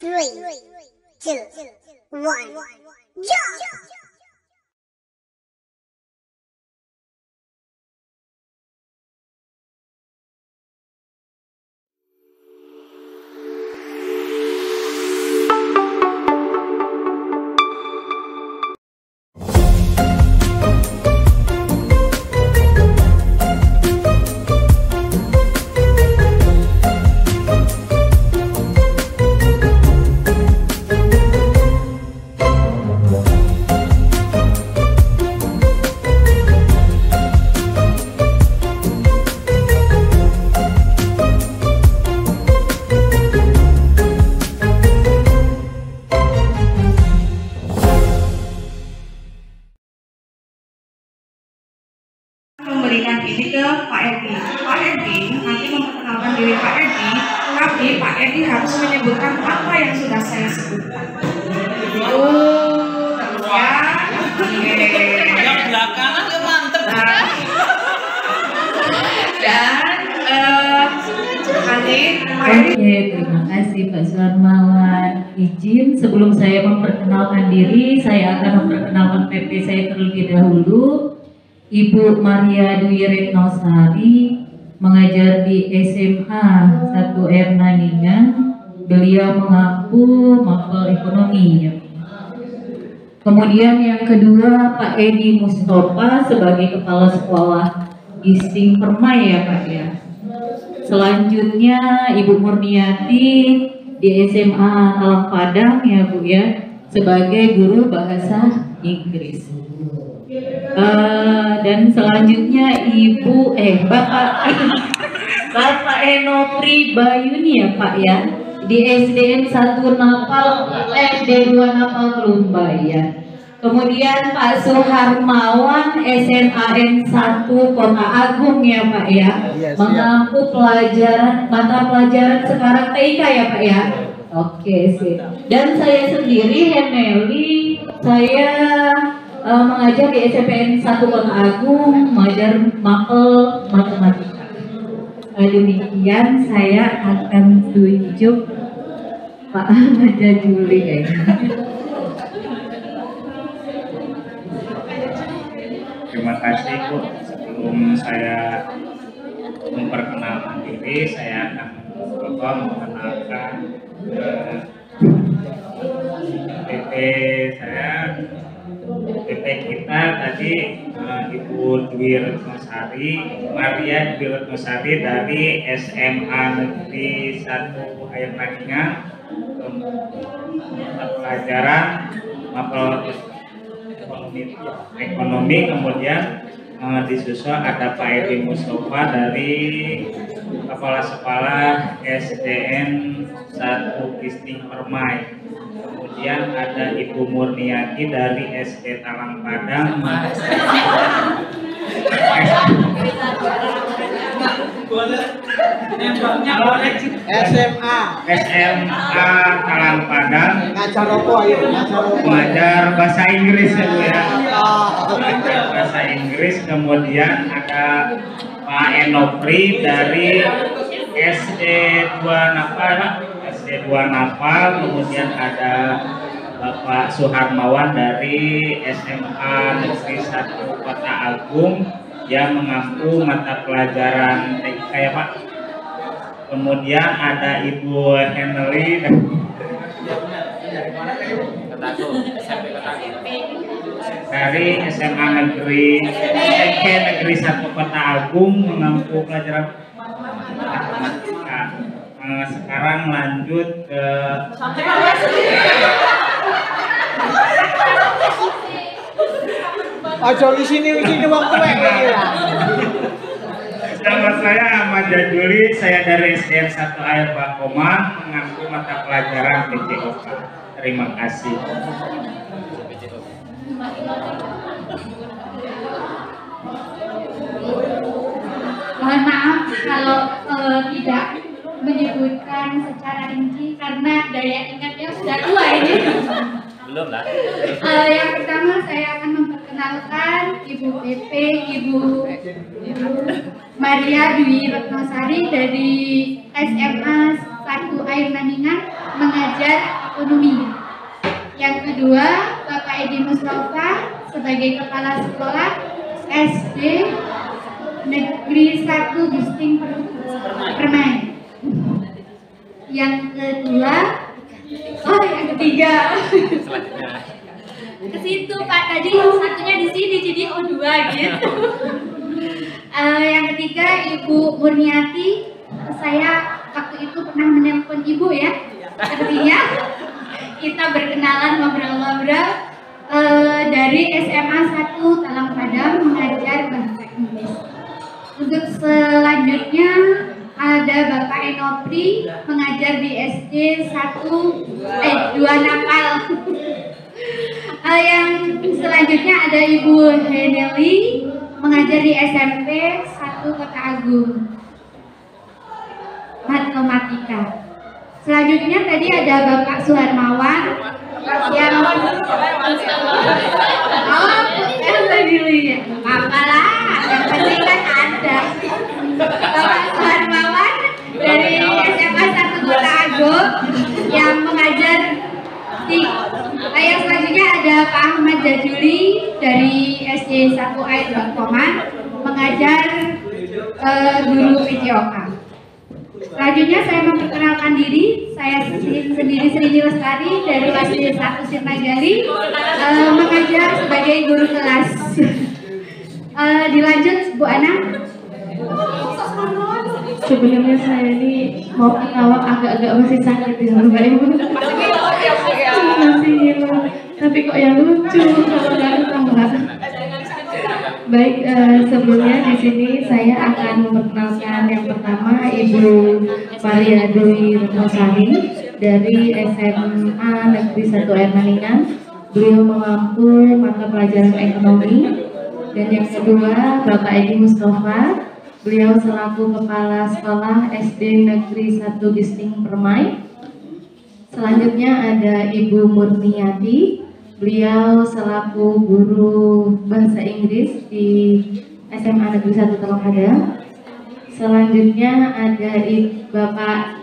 3, 2, 1, jump! Memberikan ini ke Pak Edi. Pak Edi nanti memperkenalkan diri Pak Edi, tapi Pak Edi harus menyebutkan apa yang sudah saya sebutkan. Ya. Yang belakangan ya mantep. Dan nanti Oke, terima kasih Pak Suharmawan. Izin sebelum saya memperkenalkan diri, saya akan memperkenalkan PP saya terlebih dahulu. Ibu Maria Dwi Retnosari mengajar di SMA 1 Ernaningan. Beliau mengaku mapel ekonomi. Kemudian yang kedua Pak Edi Mustafa sebagai kepala sekolah Gisting Permai ya Pak ya. Selanjutnya Ibu Murniati di SMA Talang Padang ya Bu ya sebagai guru bahasa Inggris. Dan selanjutnya Bapak Enopri Bayuni ya Pak ya di SDN 1 Napal SD 2 Napal Kelumbayan. Kemudian Pak Suharmawan SMAN 1 Kota Agung ya Pak ya, mengampu mata pelajaran sekarang TIK ya Pak ya. Oke sih. Dan saya sendiri Heneli, saya mengajar di SMPN 1 Kota Agung, mengajar mapel matematika. Demikian saya akan tunjuk Pak Ahmad Jajuli kayaknya. Terima kasih Bu. Sebelum saya memperkenalkan diri, saya akan mencoba memperkenalkan PP saya. PP kita tadi Ibu Dwi Retnosari, Maria Dwi Retnosari dari SMA Negeri 1 Air Nagingan, pelajaran mapel ekonomi. Kemudian disusul ada Pak Edi Mustafa dari kepala sekolah SDN 1 Gisting Permai. Kemudian ada Ibu Murniati dari SD Talang Padang, SMA Talang Padang, mengajar bahasa Inggris ya Bu ya. Bahasa Inggris. Kemudian ada Pak Enopri dari SD 2 Napal. Kemudian ada Bapak Suharmawan dari SMA Negeri 1 Kota Agung yang mengaku mata pelajaran TIK ya Pak. Kemudian ada Ibu Henry dari SMA Negeri 1 Kota Agung mengampu pelajaran matematika. Sekarang lanjut ke Di sini wong tuwek iki lah. Nama saya Ahmad Jajuli, saya dari SDN 1 Air Bakoma mengampu mata pelajaran PJOK. Terima kasih. Mohon maaf kalau tidak menyebutkan secara rinci karena daya ingatnya sudah tua ini. Belum lah. Yang pertama saya akan memperkenalkan Ibu PP, Ibu Maria Dwi Retnosari dari SMA 1 Air Naningan mengajar ekonomi. Yang kedua, Bapak Edi Mustafa sebagai Kepala Sekolah SD Negeri 1 Gisting Permai. Yang kedua, yang ketiga. Ke situ Pak, tadi satunya di sini jadi O2 gitu. Yang ketiga Ibu Murniati, saya waktu itu pernah menelpon Ibu ya. Artinya kita berkenalan ngobrol-ngobrol dari SMA 1 Talang Padang mengajar bahasa Inggris. Untuk selanjutnya ada Bapak Enopri mengajar di SD 2 Napal. Yang selanjutnya ada Ibu Heneli mengajar di SMP 1 Kota Agung matematika. Selanjutnya tadi ada Bapak Suharmawan yang apalah yang penting kan ada Bapak Suharmawan dari SMA 1 Kota Agung yang mengajar di yang selanjutnya ada Pak Ahmad Jajuli dari SD 1 Air Bangkoman mengajar guru PJOK. Selanjutnya saya memperkenalkan diri, saya sendiri Sri Lestari dari SD 1 Sirnagali mengajar sebagai guru kelas. Dilanjut Bu Ana. Sebenarnya saya ini mau awal agak-agak masih sakit ya Mbak Ibu. Masih hilang. Tapi kok yang lucu kalau baru tambah. Baik, sebelumnya di sini saya akan memperkenalkan yang pertama Ibu Maria Dwi Retnosari dari SMA Negeri 1 Air Maningan. Beliau mengampu mata pelajaran ekonomi. Dan yang kedua Bapak Edi Mustafa. Beliau selaku Kepala Sekolah SD Negeri 1 Gisting Permai. Selanjutnya ada Ibu Murniati. Beliau selaku guru bahasa Inggris di SMA Negeri 1 Talang Padang. Selanjutnya ada Bapak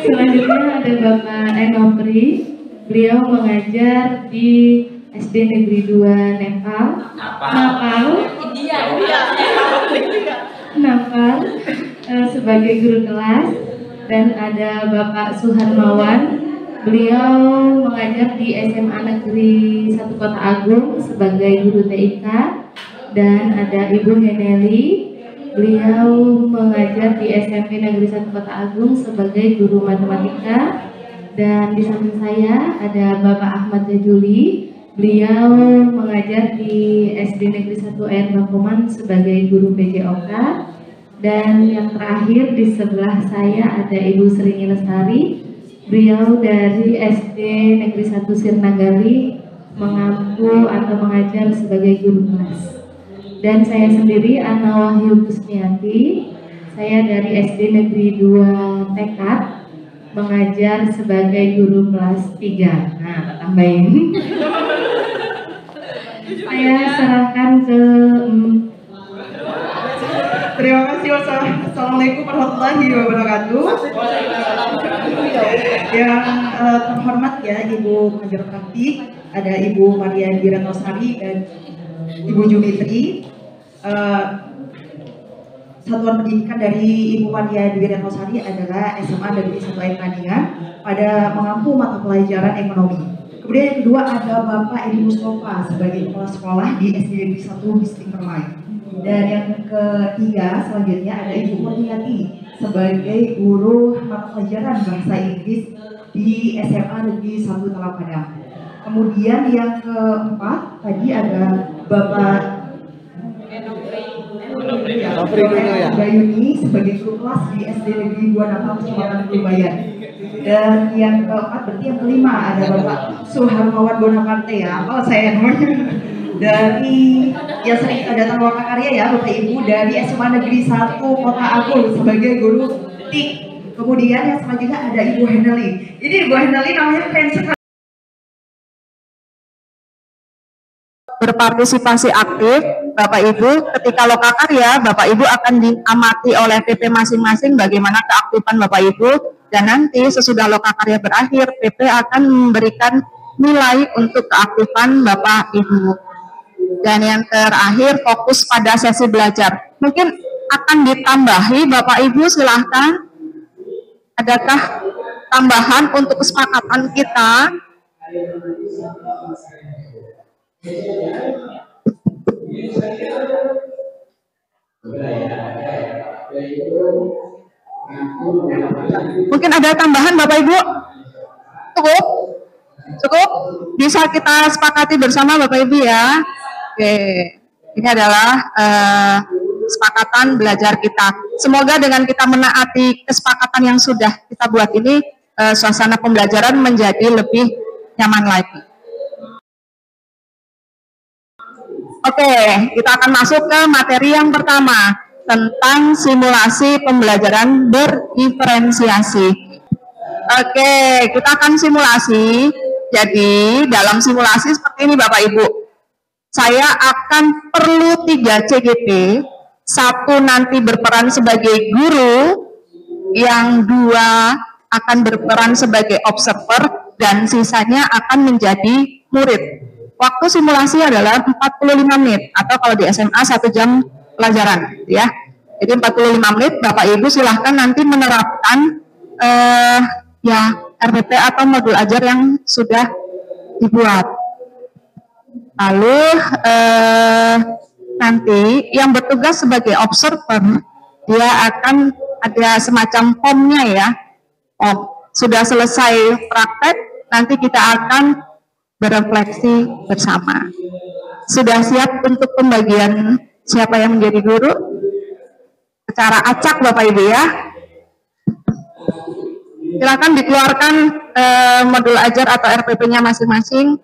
Selanjutnya ada Bapak Enopri. Beliau mengajar di SD Negeri 2 Napal sebagai guru kelas. Dan ada Bapak Suharmawan, beliau mengajar di SMA Negeri 1 Kota Agung sebagai guru TIK. Dan ada Ibu Heneli, beliau mengajar di SMP Negeri 1 Kota Agung sebagai guru matematika. Dan di samping saya ada Bapak Ahmad Jajuli, beliau mengajar di SD Negeri 1 Air Bangkoman sebagai guru PJOK. Dan yang terakhir di sebelah saya ada Ibu Sri Lestari. Beliau dari SD Negeri 1 Sirnagali mengampu atau mengajar sebagai guru kelas. Dan saya sendiri Ana Wahyu Kusniati. Saya dari SD Negeri 2 Tekad mengajar sebagai guru kelas 3. Nah, tambahin. Saya serahkan ke Terima kasih. Wassalamualaikum warahmatullahi wabarakatuh. Yang terhormat ya Ibu Pengajar Praktik, ada Ibu Maria Retnosari dan Ibu Jumitri. Satuan pendidikan dari Ibu Maria Retnosari adalah SMA Negeri 1 Air Maningan pada mengampu mata pelajaran ekonomi. Kemudian yang kedua ada Bapak Edi Mustafa sebagai kepala sekolah di SD Negeri 1 Gisting Permai. Dan yang ketiga selanjutnya ada Ibu Murniati sebagai guru mata pelajaran bahasa Inggris di SMA Negeri 1 Talang Padang. Kemudian yang keempat tadi ada Bapak Bayuni sebagai guru kelas di SD Negeri 2 Napal Kecamatan Kebayan. Dan yang keempat berarti yang kelima ada Bapak Suharmawan Bonaparte ya. Oh saya namanya. Dari yang sering datang Loka Karya ya Bapak Ibu dari SMA Negeri 1 Kota Agung sebagai guru TIK. Kemudian yang selanjutnya ada Ibu Heneli. Ini Ibu Heneli namanya keren sekali. berpartisipasi aktif. Bapak Ibu, ketika lokakarya, Bapak Ibu akan diamati oleh PP masing-masing bagaimana keaktifan Bapak Ibu, dan nanti sesudah lokakarya berakhir, PP akan memberikan nilai untuk keaktifan Bapak Ibu. Dan yang terakhir, fokus pada sesi belajar. Mungkin akan ditambahi, Bapak Ibu silahkan. Adakah tambahan untuk kesepakatan kita? Mungkin ada tambahan Bapak Ibu? Cukup? Cukup? Bisa kita sepakati bersama Bapak Ibu ya? Oke, ini adalah kesepakatan belajar kita. Semoga dengan kita menaati kesepakatan yang sudah kita buat ini, suasana pembelajaran menjadi lebih nyaman lagi. Oke, kita akan masuk ke materi yang pertama tentang simulasi pembelajaran berdiferensiasi. Oke, kita akan simulasi. Jadi dalam simulasi seperti ini Bapak Ibu, saya akan perlu 3 CGP. Satu nanti berperan sebagai guru, yang 2 akan berperan sebagai observer, dan sisanya akan menjadi murid. Waktu simulasi adalah 45 menit, atau kalau di SMA 1 jam pelajaran, ya. Jadi 45 menit, Bapak Ibu silahkan nanti menerapkan ya RPP atau modul ajar yang sudah dibuat. Lalu nanti yang bertugas sebagai observer, dia akan ada semacam formnya ya. Sudah selesai praktek, nanti kita akan berefleksi bersama. Sudah siap untuk pembagian siapa yang menjadi guru? Secara acak Bapak Ibu ya. Silakan dikeluarkan modul ajar atau RPP-nya masing-masing.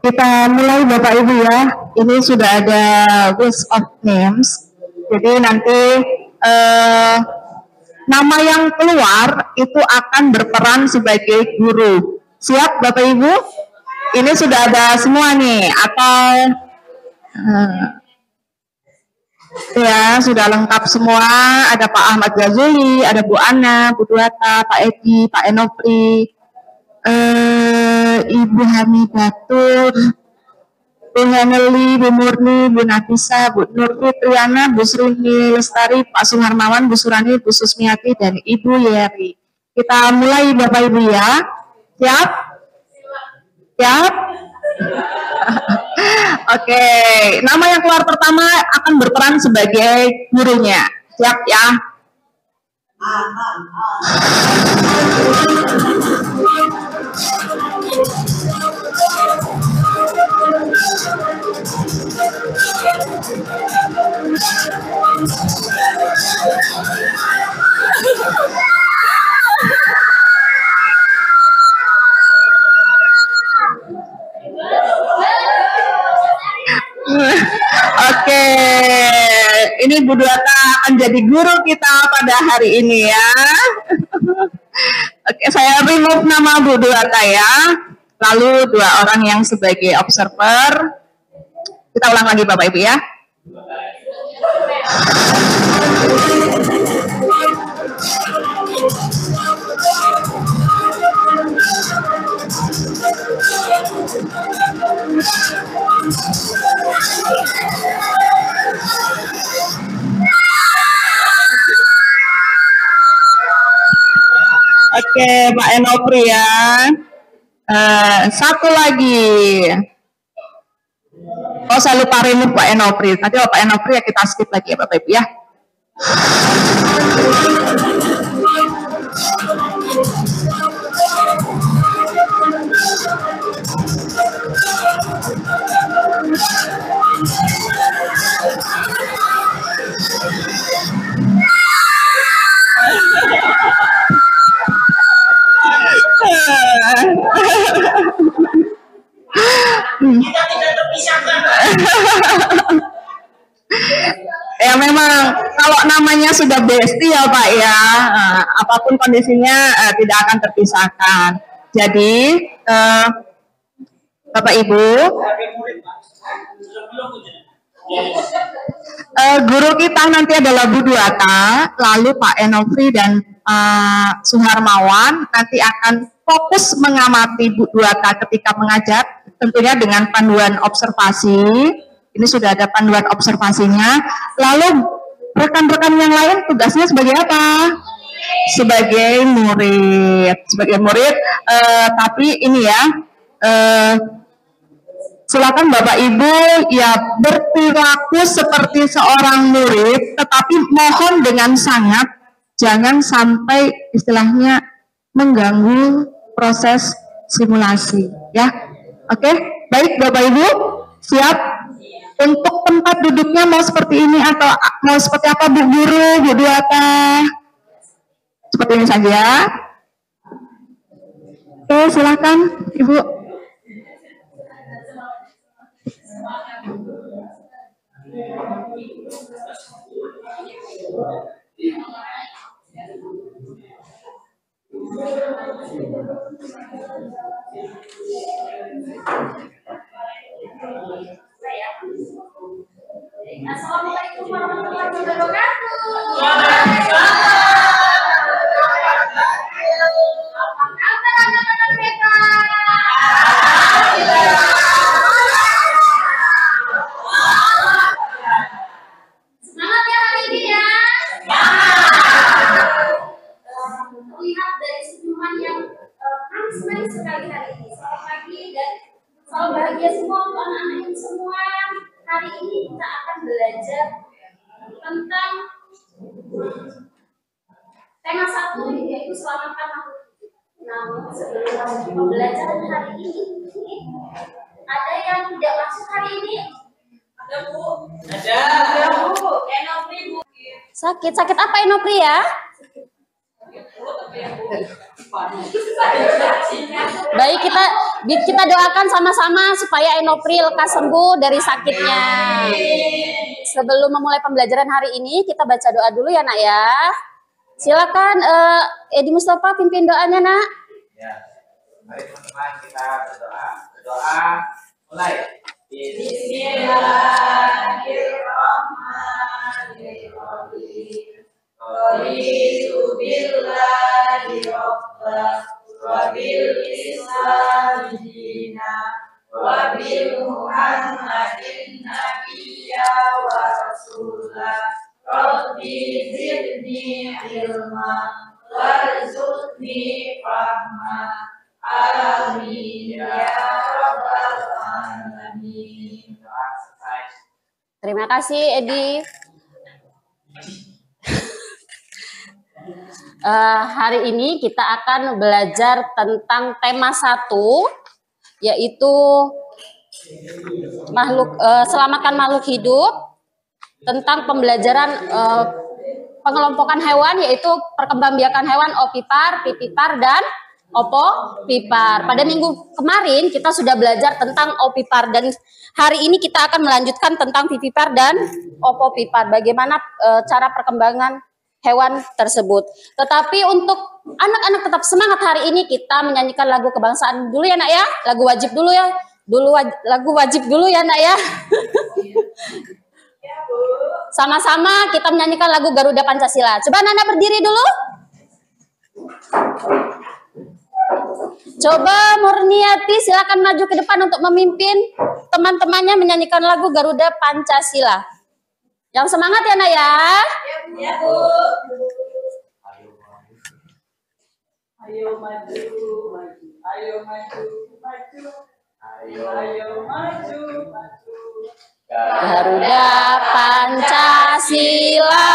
Kita mulai Bapak Ibu ya. Ini sudah ada list of names. Jadi nanti nama yang keluar itu akan berperan sebagai guru. Siap Bapak Ibu? Ini sudah ada semua nih, atau ya sudah lengkap semua. Ada Pak Ahmad Ghazuli, ada Bu Ana, Bu Duata, Pak Edi, Pak Enopri, Ibu Hamidatur, Bu Heneli, Bu Murni, Bu Nafisa, Bu Nur Fitriana, Bu Srini Lestari, Pak Suharmawan, Bu Surani, Bu Susmiati, dan Ibu Yeri. Kita mulai Bapak Ibu ya. Siap? Siap? Oke, nama yang keluar pertama akan berperan sebagai gurunya. Siap ya? Oke, ini Bu Duata akan jadi guru kita pada hari ini ya. Oke, saya remove nama Bu Duata ya. lalu 2 orang yang sebagai observer. Kita ulang lagi Bapak Ibu ya. Oke, Pak Enopri ya. Satu lagi. Oh, saya lupa remove Pak Enopri. Nanti Pak Enopri ya kita skip lagi ya Bapak Ibu ya. Kita tidak terpisahkan. Ya memang kalau namanya sudah bestie ya Pak ya, apapun kondisinya tidak akan terpisahkan. Jadi Bapak Ibu, guru kita nanti adalah Bu Duata, lalu Pak Enopri dan Suharmawan nanti akan fokus mengamati Bu Duata ketika mengajar, tentunya dengan panduan observasi. Ini sudah ada panduan observasinya. Lalu rekan-rekan yang lain tugasnya sebagai apa? Sebagai murid. Sebagai murid, tapi ini ya, silakan Bapak Ibu ya berperilaku seperti seorang murid, tetapi mohon dengan sangat jangan sampai istilahnya mengganggu proses simulasi ya. Oke, baik Bapak Ibu, siap? Untuk tempat duduknya mau seperti ini atau mau seperti apa Bu Guru, Bu Duata? Seperti ini saja. Oke, silakan Ibu. Assalamualaikum warahmatullahi wabarakatuh. Apa kabar anak-anak hebat? Semangat ya hari ini ya. Terlihat dari senyuman yang manis sekali hari ini. Selamat pagi dan selamat bahagia semua untuk anak-anak ini semua. Hari ini kita akan belajar tentang tema 1 yaitu selamatkan makhluk hidup. Namun sebelum pembelajaran hari ini, ada yang tidak masuk hari ini? Ada Bu? Ada Bu. Enopri Bu. Sakit apa Enopri ya? Baik, kita doakan sama-sama supaya Enopri lekas sembuh dari sakitnya. Sebelum memulai pembelajaran hari ini, kita baca doa dulu ya Nak ya. Silakan Edi Mustafa pimpin doanya Nak. Ya, mari teman-teman kita berdoa. Berdoa mulai. Bismillahirrahmanirrahim. Raditu billahi rabba wa bil islam dina wa bil muhammadin nabiyya wa rasulah. Rabbi zidni ilma warzuqni rahmah. Amin ya rabbal alamin. Terima kasih Edi. Hari ini kita akan belajar tentang tema 1 yaitu selamatkan makhluk hidup, tentang pembelajaran pengelompokan hewan yaitu perkembangbiakan hewan ovipar, vivipar dan opopipar. Pada minggu kemarin kita sudah belajar tentang ovipar dan hari ini kita akan melanjutkan tentang vivipar dan opopipar. Bagaimana cara perkembangan hewan tersebut. Tetapi untuk anak-anak tetap semangat hari ini, kita menyanyikan lagu kebangsaan dulu ya nak ya. Lagu wajib dulu ya. Lagu wajib dulu ya nak ya. Sama-sama kita menyanyikan lagu Garuda Pancasila. Coba Nana berdiri dulu. Coba Murniati silakan maju ke depan untuk memimpin teman-temannya menyanyikan lagu Garuda Pancasila. Yang semangat ya nak ya. Ya Bu. Ayo maju, maju. Ayo maju, maju. Ayo maju, maju. Garuda Pancasila,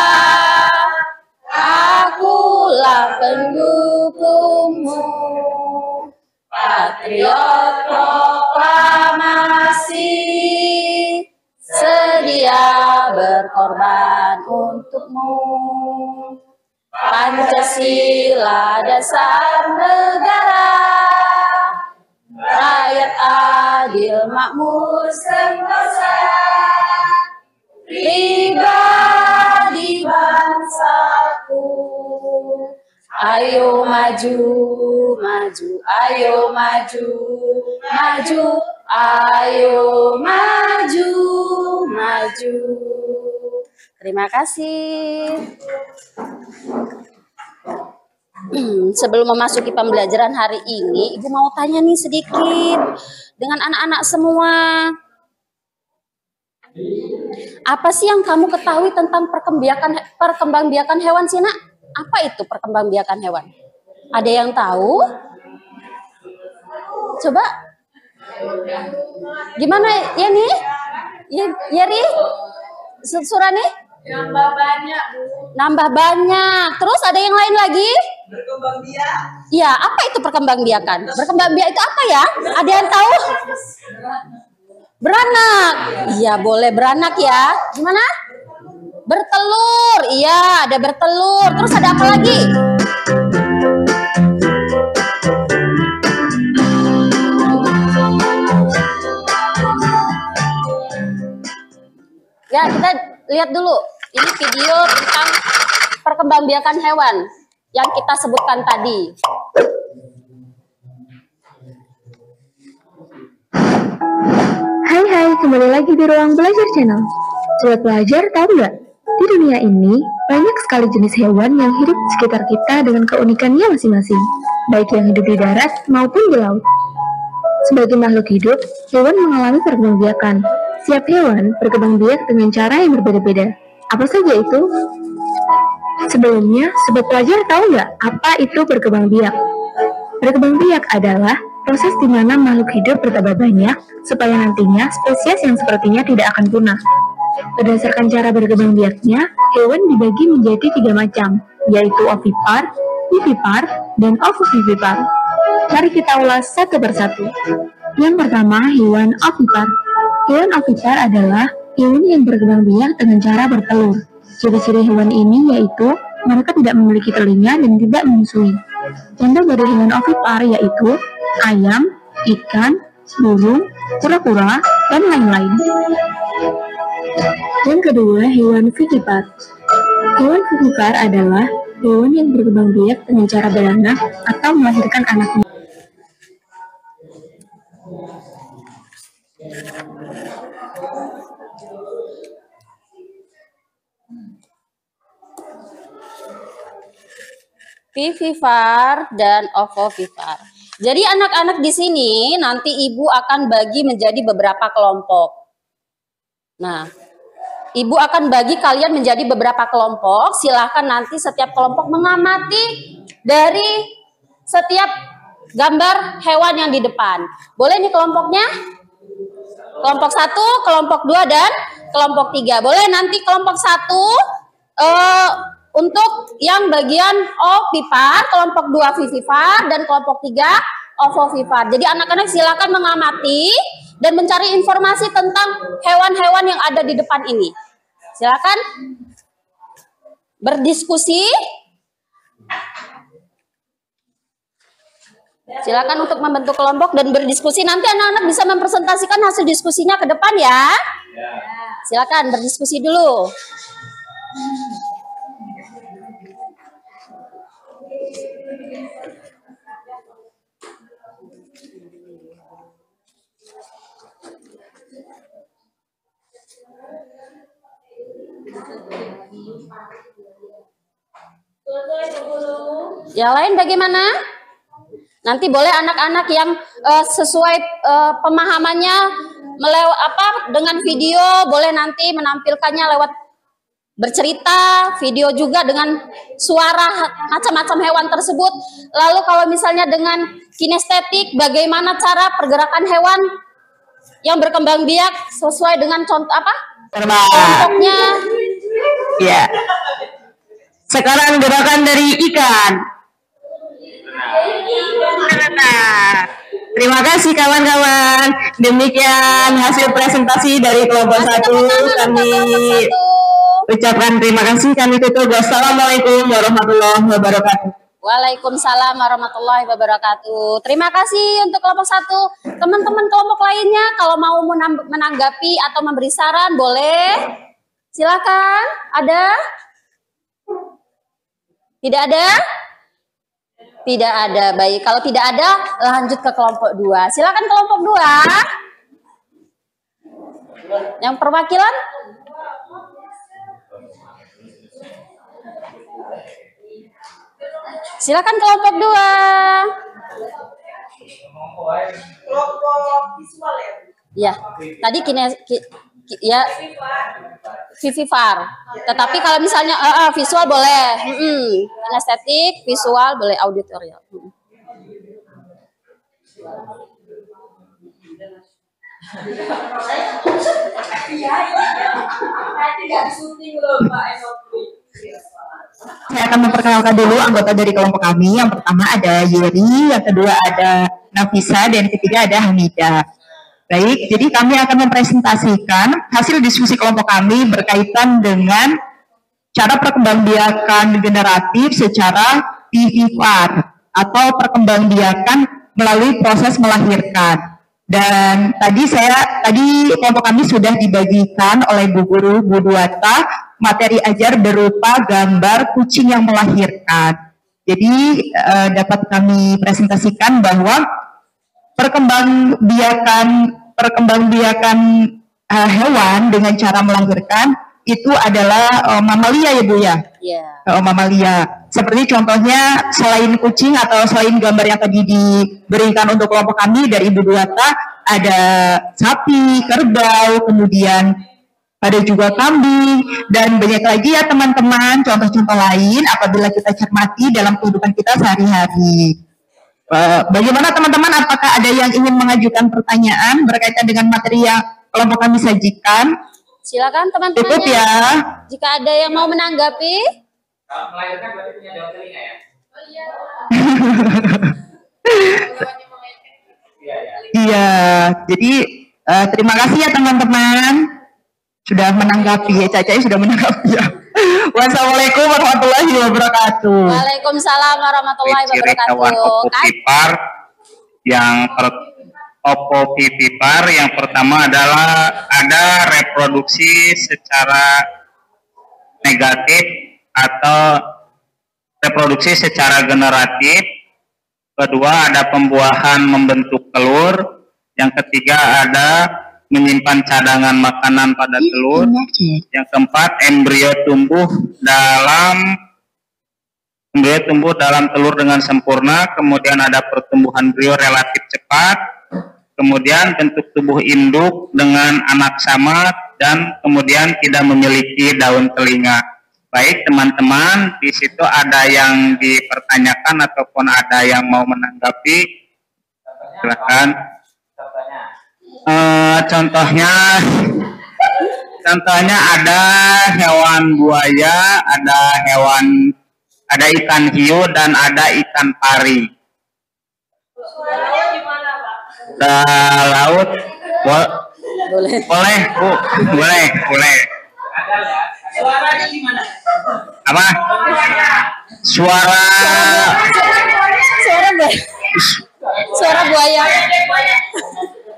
akulah pendukungmu. Patriot proklamasi, sedia berkorban untukmu. Pancasila dasar negara, rakyat adil makmur sentosa, pribadi bangsaku. Ayo maju, maju, ayo maju, maju, ayo maju, maju. Terima kasih. Sebelum memasuki pembelajaran hari ini, Ibu mau tanya nih sedikit dengan anak-anak semua. Apa sih yang kamu ketahui tentang perkembangbiakan hewan sih nak? Apa itu perkembangbiakan hewan? Ada yang tahu? Coba. Gimana ya nih? Ya Ri? Surani? Nambah banyak, Bu. Nambah banyak. Terus ada yang lain lagi? Berkembang biak. Iya, apa itu perkembangbiakan? Berkembangbiak itu apa ya? Ada yang tahu? Beranak. Iya, boleh beranak ya. Gimana? Bertelur. Iya, ada bertelur. Terus ada apa lagi? Ya, kita lihat dulu. Ini video tentang perkembangbiakan hewan yang kita sebutkan tadi. Hai, kembali lagi di Ruang Belajar Channel. Sobat pelajar, tahu nggak? Di dunia ini, banyak sekali jenis hewan yang hidup di sekitar kita dengan keunikannya masing-masing, baik yang hidup di darat maupun di laut. Sebagai makhluk hidup, hewan mengalami perkembangbiakan. Setiap hewan berkembang biak dengan cara yang berbeda-beda. Apa saja itu? Sebelumnya, sobat pelajar tahu nggak apa itu berkembang biak? Berkembang biak adalah proses di mana makhluk hidup bertambah banyak supaya nantinya spesies yang sepertinya tidak akan punah. Berdasarkan cara berkembang biaknya, hewan dibagi menjadi 3 macam, yaitu ovipar, vivipar, dan ovovivipar. Mari kita ulas satu persatu. Yang pertama, hewan ovipar. Hewan ovipar adalah hewan yang berkembang biak dengan cara bertelur. Ciri-ciri hewan ini yaitu mereka tidak memiliki telinga dan tidak menyusui. Contoh dari hewan ovipar yaitu ayam, ikan, burung, kura-kura, dan lain-lain. Yang kedua, hewan vivipar. Hewan vivipar adalah hewan yang berkembang biak dengan cara beranak atau melahirkan anaknya. Vivipar dan ovovivipar. Jadi anak-anak di sini nanti Ibu akan bagi menjadi beberapa kelompok. Nah, Ibu akan bagi kalian menjadi beberapa kelompok. Silahkan nanti setiap kelompok mengamati dari setiap gambar hewan yang di depan. Boleh nih kelompoknya? Kelompok 1, kelompok 2, dan kelompok 3. Boleh nanti kelompok 1 untuk yang bagian ovipar, kelompok 2 vivipar, dan kelompok 3 ovovivipar. Jadi anak-anak silakan mengamati dan mencari informasi tentang hewan-hewan yang ada di depan ini. Silakan berdiskusi. Silakan untuk membentuk kelompok dan berdiskusi. Nanti anak-anak bisa mempresentasikan hasil diskusinya ke depan ya. Silakan berdiskusi dulu. Yang lain bagaimana? Nanti boleh anak-anak yang sesuai pemahamannya dengan video, boleh nanti menampilkannya lewat bercerita, video juga dengan suara macam-macam hewan tersebut. Lalu kalau misalnya dengan kinestetik, bagaimana cara pergerakan hewan yang berkembang biak sesuai dengan contoh apa? Kelompoknya. Ya. Sekarang gerakan dari ikan. Terima kasih kawan-kawan. Demikian hasil presentasi dari kelompok 1. Kami ucapkan terima kasih. Kami tutup. Wassalamualaikum warahmatullahi wabarakatuh. Waalaikumsalam warahmatullahi wabarakatuh. Terima kasih untuk kelompok 1. Teman-teman kelompok lainnya kalau mau menanggapi atau memberi saran boleh. Silakan. Ada? Tidak ada? Tidak ada. Baik, kalau tidak ada lanjut ke kelompok 2. Silakan kelompok 2. Yang perwakilan? Silakan kelompok 2. Kelompok visual ya? Ya, tadi ya Vivifar. Tetapi kalau misalnya visual boleh, kinestetik, visual boleh, auditorial. Saya akan memperkenalkan dulu anggota dari kelompok kami. Yang pertama ada Yeri, yang kedua ada Nafisa, dan yang ketiga ada Hamida. Baik, jadi kami akan mempresentasikan hasil diskusi kelompok kami berkaitan dengan cara perkembangbiakan generatif secara vivipar atau perkembangbiakan melalui proses melahirkan. Dan tadi kelompok kami sudah dibagikan oleh Bu Guru Bu Duata materi ajar berupa gambar kucing yang melahirkan. Jadi dapat kami presentasikan bahwa perkembangbiakan hewan dengan cara melahirkan itu adalah mamalia ya Bu ya? Yeah. Mamalia. Seperti contohnya selain kucing atau selain gambar yang tadi diberikan untuk kelompok kami dari Ibu Duata, ada sapi, kerbau, kemudian ada juga kambing, dan banyak lagi ya teman-teman contoh-contoh lain apabila kita cermati dalam kehidupan kita sehari-hari. Bagaimana teman-teman, apakah ada yang ingin mengajukan pertanyaan berkaitan dengan materi yang kelompok kami sajikan? Silakan teman-teman. Cukup ya. Jika ada yang mau menanggapi. Melahirkan berarti punya daun telinga ya? Iya, jadi terima kasih ya teman-teman sudah menanggapi ya, Caca sudah menanggapi ya. Wassalamualaikum warahmatullahi wabarakatuh. Waalaikumsalam warahmatullahi wabarakatuh. Ovovivipar yang pertama adalah ada reproduksi secara negatif atau reproduksi secara generatif. Kedua ada pembuahan membentuk telur. Yang ketiga ada menyimpan cadangan makanan pada telur. Yang keempat embrio tumbuh dalam telur dengan sempurna. Kemudian ada pertumbuhan embrio relatif cepat. Kemudian bentuk tubuh induk dengan anak sama dan kemudian tidak memiliki daun telinga. Baik teman-teman, di situ ada yang dipertanyakan ataupun ada yang mau menanggapi, silakan. Contohnya ada hewan buaya, ada ikan hiu dan ada ikan pari. Laut boleh Bu, boleh. Suaranya gimana? Apa? Suara buaya.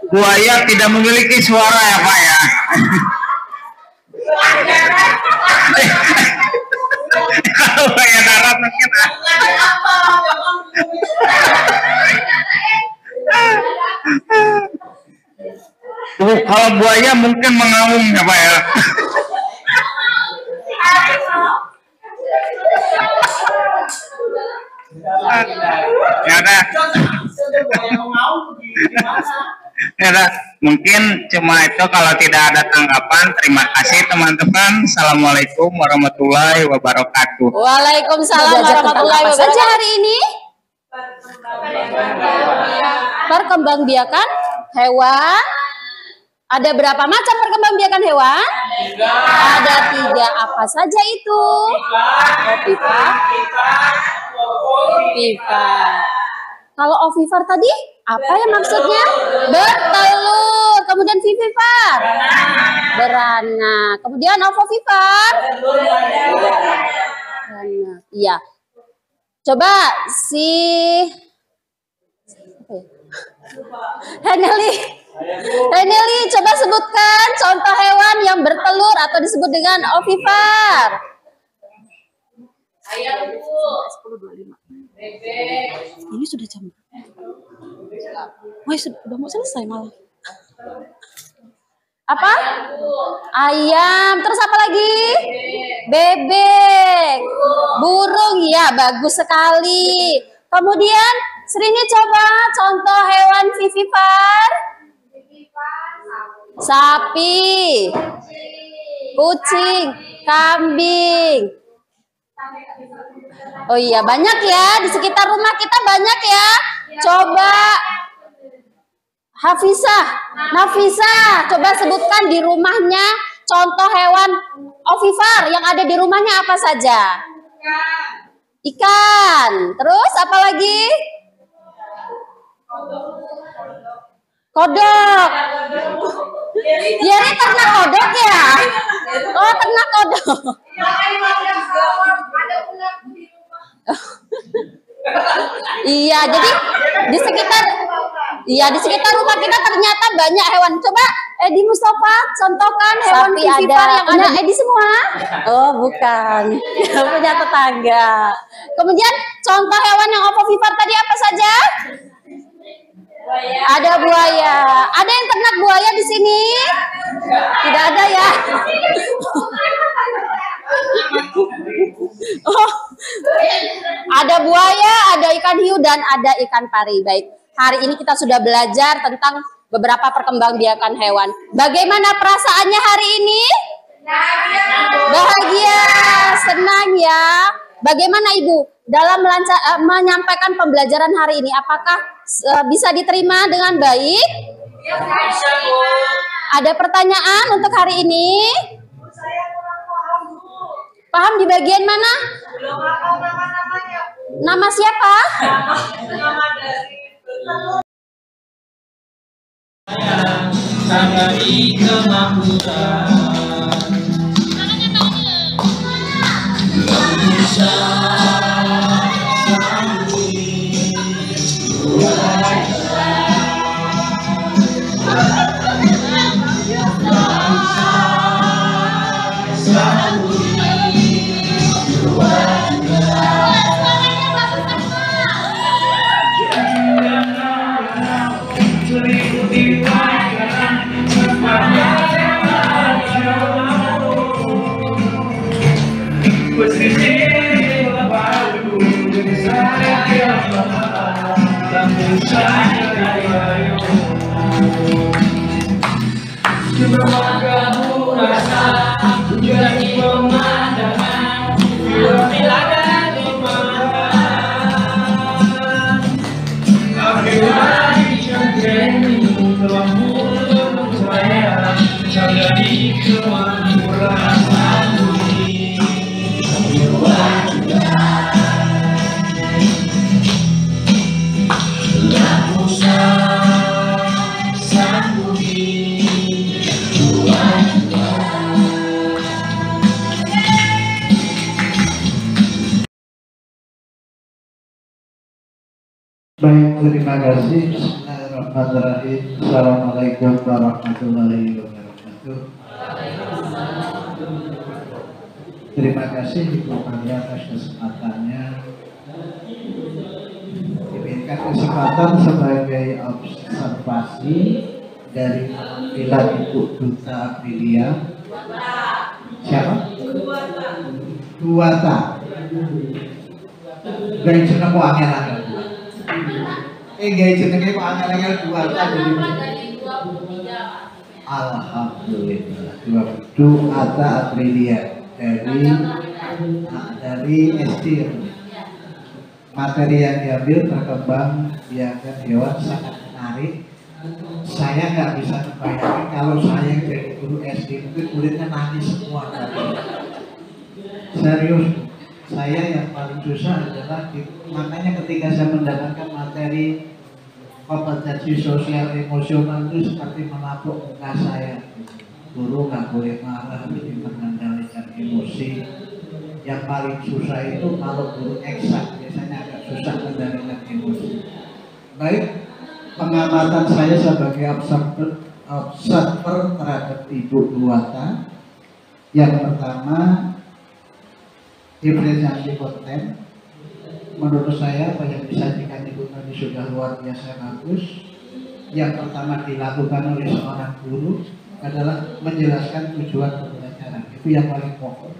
Buaya tidak memiliki suara ya Pak ya. Buaya darat mungkin. Kalau buaya mungkin mengaum ya Pak ya. Ya dah. Ya dah. Mungkin cuma itu, kalau tidak ada tanggapan. Terima kasih teman-teman. Assalamualaikum warahmatullahi wabarakatuh. Waalaikumsalam warahmatullahi wabarakatuh. Saja hari ini perkembangbiakan hewan. Ada berapa macam perkembangbiakan hewan? Ada 3. Apa saja itu? Ovipar. Kalau ovipar tadi apa ya maksudnya? Bertelur. Kemudian vivipar, beranak. Kemudian ovovipar, beranak. Iya. Coba si Heneli, coba sebutkan contoh hewan yang bertelur atau disebut dengan ovipar. Ayam, Bu. 10.25. Bebek. Ini sudah jam. Wah, sudah mau selesai malah. Apa? Ayam. Terus apa lagi? Bebek. Burung. Ya, bagus sekali. Kemudian Srini coba contoh hewan vivipar. Sapi, kucing, kambing. Oh iya, banyak ya, di sekitar rumah kita banyak ya. Coba Nafisa, coba sebutkan di rumahnya contoh hewan ovipar yang ada di rumahnya apa saja? Ikan. Terus apa lagi? Kodok. Yeri ternak kodok ya? Oh, ternak kodok. Iya, jadi di sekitar rumah kita ternyata banyak hewan. Coba Edi Mustafa contohkan hewan vivipar yang ada. Edi semua? Oh, bukan. Punya tetangga. Kemudian contoh hewan yang ovipar tadi apa saja? Buaya. Ada buaya. Ada yang ternak buaya di sini? Tidak ada ya? Oh, ada buaya, ada ikan hiu, dan ada ikan pari. Baik, hari ini kita sudah belajar tentang beberapa perkembangbiakan hewan. Bagaimana perasaannya hari ini? Bahagia, senang ya. Bagaimana Ibu dalam menyampaikan pembelajaran hari ini? Apakah bisa diterima dengan baik? Ada pertanyaan untuk hari ini? Paham di bagian mana? Nama siapa? Baik, terima kasih. Bismillahirrahmanirrahim. Assalamualaikum warahmatullahi wabarakatuh. Terima kasih Ibu Maria atas kesempatannya. Diberikan kesempatan sebagai observasi dari penampilan Ibu Duta Aprilia. Siapa? Duata. Gaya jeneng kok angel-angel. Gaya jenenge kok angel-angel Duata jadi. Alhamdulillah. Duata Aprilia dari SD. Materi yang diambil berkembang biakan hewan sangat menarik. Saya nggak bisa membayangkan kalau saya jadi guru SD mungkin muridnya nangis semua. Serius, saya yang paling susah adalah makanya ketika saya mendapatkan materi kompetensi sosial emosional itu seperti menapuk muka saya. Guru nggak boleh marah, jadi mengendalikan emosi. Yang paling susah itu kalau guru eksak, biasanya agak susah mengendalikan emosi. Baik, pengamatan saya sebagai observer terhadap Ibu Duata. Yang pertama, diferensiasi konten. Menurut saya apa yang disajikan Ibu tadi sudah luar biasa bagus. Yang pertama dilakukan oleh seorang guru adalah menjelaskan tujuan pembelajaran. Itu yang paling pokok.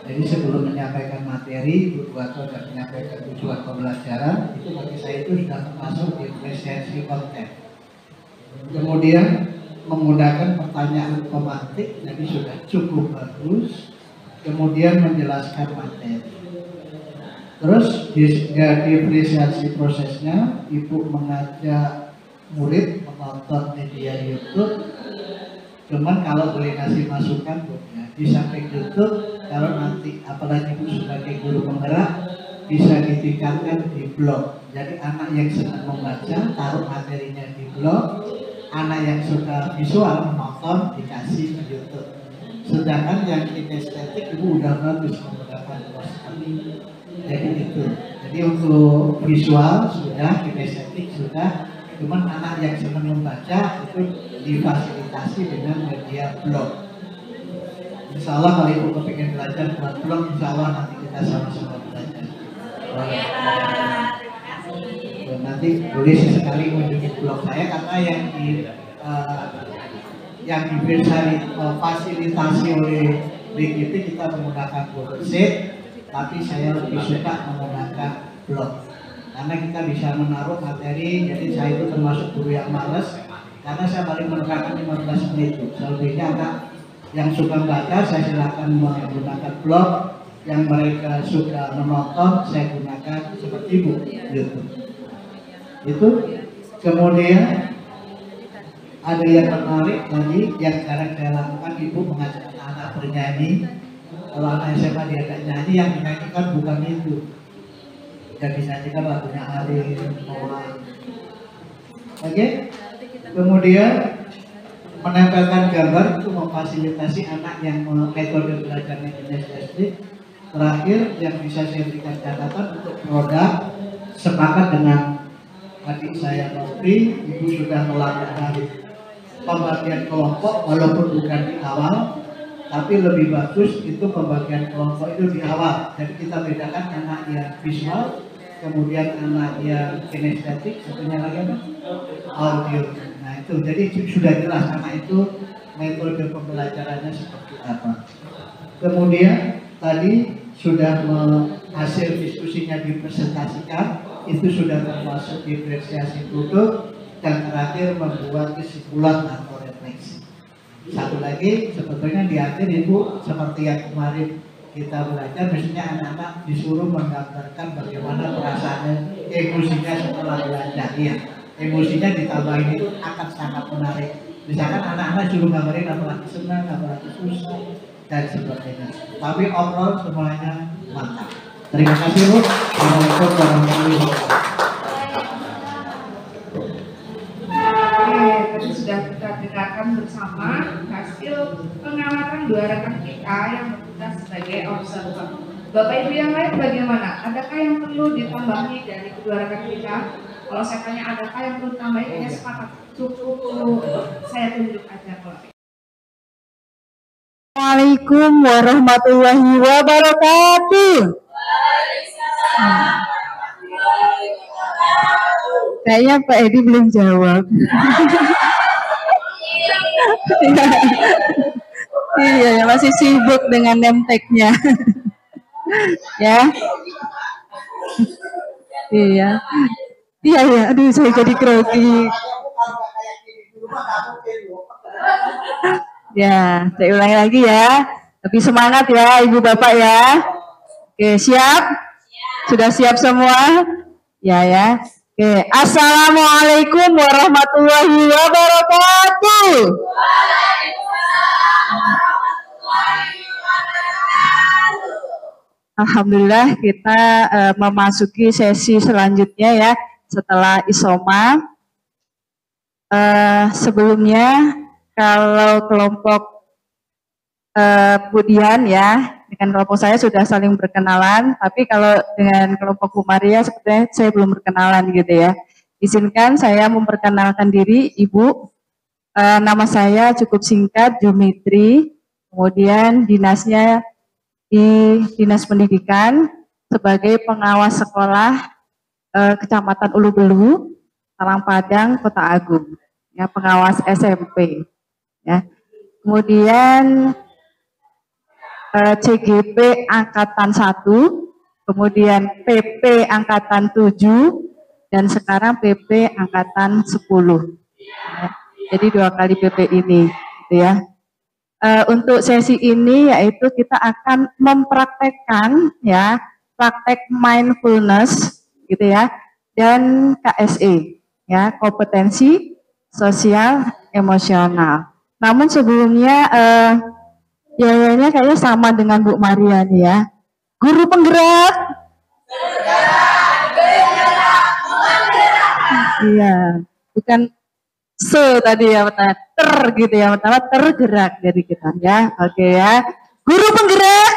Jadi sebelum menyampaikan materi, Ibu Duata sudah menyampaikan tujuan pembelajaran. Itu bagi saya itu sudah termasuk diferensiasi konten. Kemudian menggunakan pertanyaan pemantik, jadi sudah cukup bagus. Kemudian menjelaskan materi. Terus diferensiasi prosesnya, Ibu mengajak murid menonton media YouTube. Cuman kalau boleh kasih masukan, Bu, ya, di samping YouTube, kalau nanti apalagi Ibu sebagai guru penggerak bisa ditingkatkan di blog. Jadi anak yang senang membaca taruh materinya di blog, anak yang suka visual menonton dikasih di YouTube. Sedangkan yang kinestetik Ibu udah bagus menggunakan poster. Jadi itu. Jadi untuk visual sudah, kinestetik sudah. Cuman anak yang senang membaca itu difasilitasi dengan media blog. Insya Allah kalau Ibu kepingin belajar buat blog, Insya Allah nanti kita sama-sama belajar. Nanti boleh sekali menunjuk blog saya karena yang difasilitasi oleh BGT kita menggunakan Google Sheet, tapi saya lebih suka menggunakan blog. Karena kita bisa menaruh materi, jadi saya itu termasuk guru yang males karena saya paling menerapkan 15 menit itu. Selebihnya anak yang suka membaca saya silakan menggunakan blog, yang mereka suka menonton saya gunakan seperti YouTube. Itu kemudian ada yang menarik tadi yang sekarang saya lakukan, Ibu mengajak anak-anak bernyanyi. Kalau anak SMA diajak nyanyi, yang dinyanyikan bukan itu. Yang dinyanyikan lagunya Ari, Mola. Oke? Kemudian menempelkan gambar itu memfasilitasi anak yang metode belajarnya kinestetik. Terakhir yang bisa saya berikan catatan untuk produk, sepakat dengan adik saya Nopri, Ibu sudah melakukan pembagian kelompok walaupun bukan di awal, tapi lebih bagus itu pembagian kelompok itu di awal. Jadi kita bedakan anak yang visual, kemudian anak yang kinestetik, satunya lagi apa? Audio. Nah itu, jadi sudah jelas anak itu metode pembelajarannya seperti apa. Kemudian tadi sudah hasil diskusinya dipresentasikan, itu sudah termasuk diferensiasi produk, dan terakhir membuat kesimpulan atau refleksi. Satu lagi sebetulnya di akhir Ibu seperti yang kemarin kita belajar, misalnya anak-anak disuruh menggambarkan bagaimana perasaannya, emosinya setelah belajar. Iya, emosinya ditambahin itu akan sangat menarik. Misalkan anak-anak suruh gambarin apalagi senang, apalagi susah, dan sebagainya. Tapi overall semuanya mantap. Terima kasih Bu. Assalamualaikum warahmatullahi wabarakatuh. Tadi sudah kita dengarkan bersama hasil pengamatan dua rekan kita yang bertugas sebagai observer. Bapak Ibu yang lain bagaimana? Adakah yang perlu ditambahi dari kedua rekan kita? Kalau saya tanya adakah yang perlu ditambahi, kayaknya sepakat cukup saya tunjuk aja kalau. Assalamualaikum warahmatullahi wabarakatuh. Kayaknya Pak Edi belum jawab. Iya, masih sibuk dengan name tag-nya. Ya. Iya. Iya, ya. Aduh, saya jadi grogi. Ya, saya ulangi lagi ya. Lebih semangat ya, Ibu Bapak ya. Oke, siap? Sudah siap semua? Ya, ya. Oke, Assalamualaikum warahmatullahi wabarakatuh. Alhamdulillah kita memasuki sesi selanjutnya ya setelah isoma. Sebelumnya kalau kelompok Budian ya dengan kelompok saya sudah saling berkenalan, tapi kalau dengan kelompok Bu Maria sepertinya saya belum berkenalan gitu ya. Izinkan saya memperkenalkan diri, Ibu. Nama saya cukup singkat, Jumitri, kemudian dinasnya di Dinas Pendidikan sebagai pengawas sekolah Kecamatan Ulu Belu, Talang Padang, Kota Agung, ya, pengawas SMP. Ya. Kemudian CGP Angkatan 1, kemudian PP Angkatan 7, dan sekarang PP Angkatan 10. Ya. Jadi 2 kali PP ini, gitu ya. Untuk sesi ini yaitu kita akan mempraktekkan ya praktek mindfulness gitu ya dan KSE ya, kompetensi sosial emosional. Namun sebelumnya biayanya kayaknya sama dengan Bu Maria nih ya. Guru penggerak. Iya, bukan tadi ya, pertama gitu ya, pertama tergerak dari kita ya. Oke ya. Guru penggerak.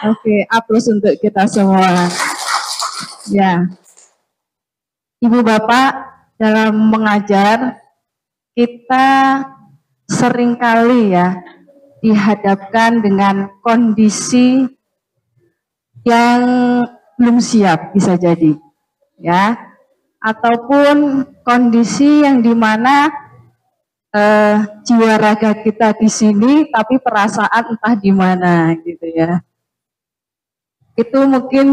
Oke, aplaus untuk kita semua. Ya. Ibu Bapak, dalam mengajar kita seringkali ya dihadapkan dengan kondisi yang belum siap bisa jadi. Ya, ataupun kondisi yang dimana jiwa raga kita di sini, tapi perasaan entah di mana gitu ya. Itu mungkin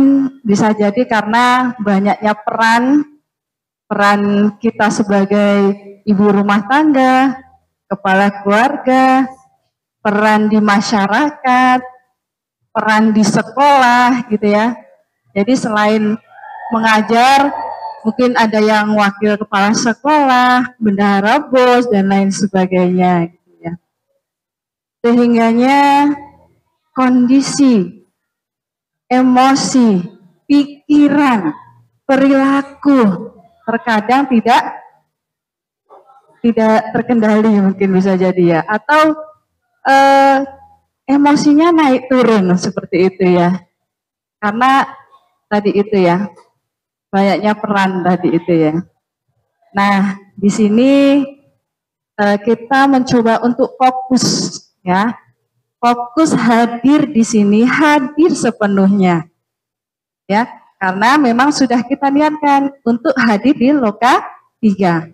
bisa jadi karena banyaknya peran kita sebagai ibu rumah tangga, kepala keluarga, peran di masyarakat, peran di sekolah gitu ya. Jadi selain mengajar, mungkin ada yang wakil kepala sekolah, bendahara bos, dan lain sebagainya. Gitu ya. Sehingganya kondisi, emosi, pikiran, perilaku terkadang tidak terkendali mungkin bisa jadi ya. Atau emosinya naik turun seperti itu ya. Karena tadi itu ya. Banyaknya peran tadi itu ya. Nah, di sini kita mencoba untuk fokus ya. Fokus hadir di sini, hadir sepenuhnya. Ya, karena memang sudah kita niatkan untuk hadir di Loka 3.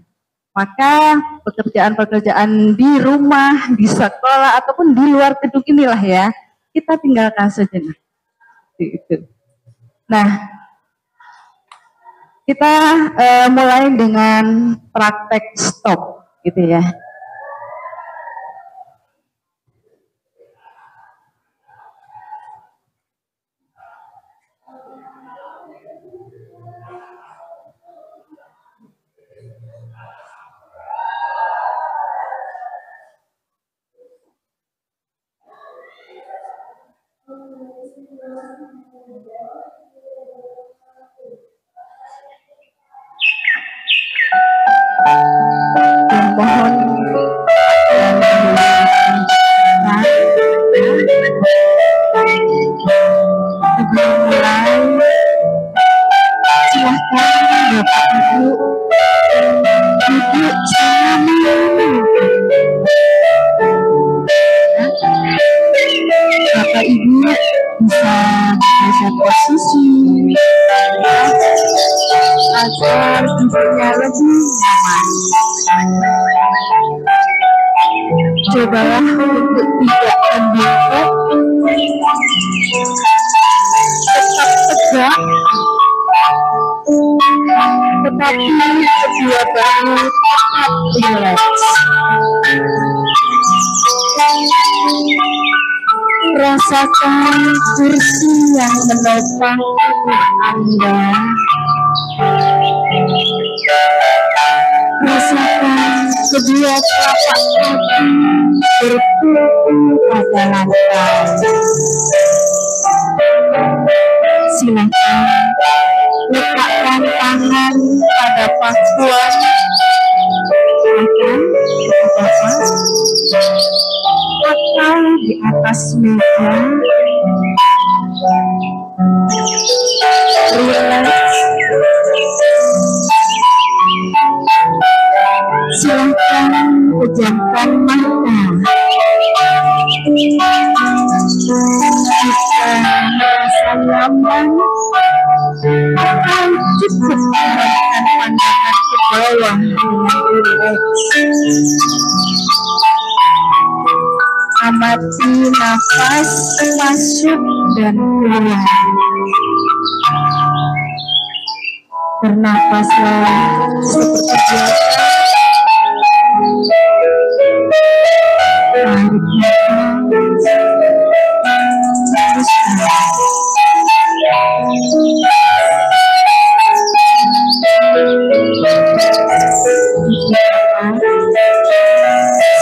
Maka pekerjaan-pekerjaan di rumah, di sekolah ataupun di luar gedung inilah ya, kita tinggalkan sejenak. Itu. Nah, kita mulai dengan praktek stop, gitu ya. Mohon sebelum mulai silahkan Bapak Ibu duduk selama Bapak Ibu bisa geser posisi agar tidurnya lebih nyaman. Cobalah untuk tidak membengkak, tetap tegak, tetapi kedua bahu tetap rileks. Rasakan kursi yang menopang tubuh Anda. Rasakan kedua telapak kaki bertumpu pada lantai. Silakan letakkan tangan pada pangkuan atau di atas meja. Relax. Silakan pejamkan mata. Jika merasa nyaman, maka cukup mengarahkan pandangan ke bawah dengan rileks. Amati nafas masuk dan keluar. Bernafaslah seperti biasa. Tarik nafas.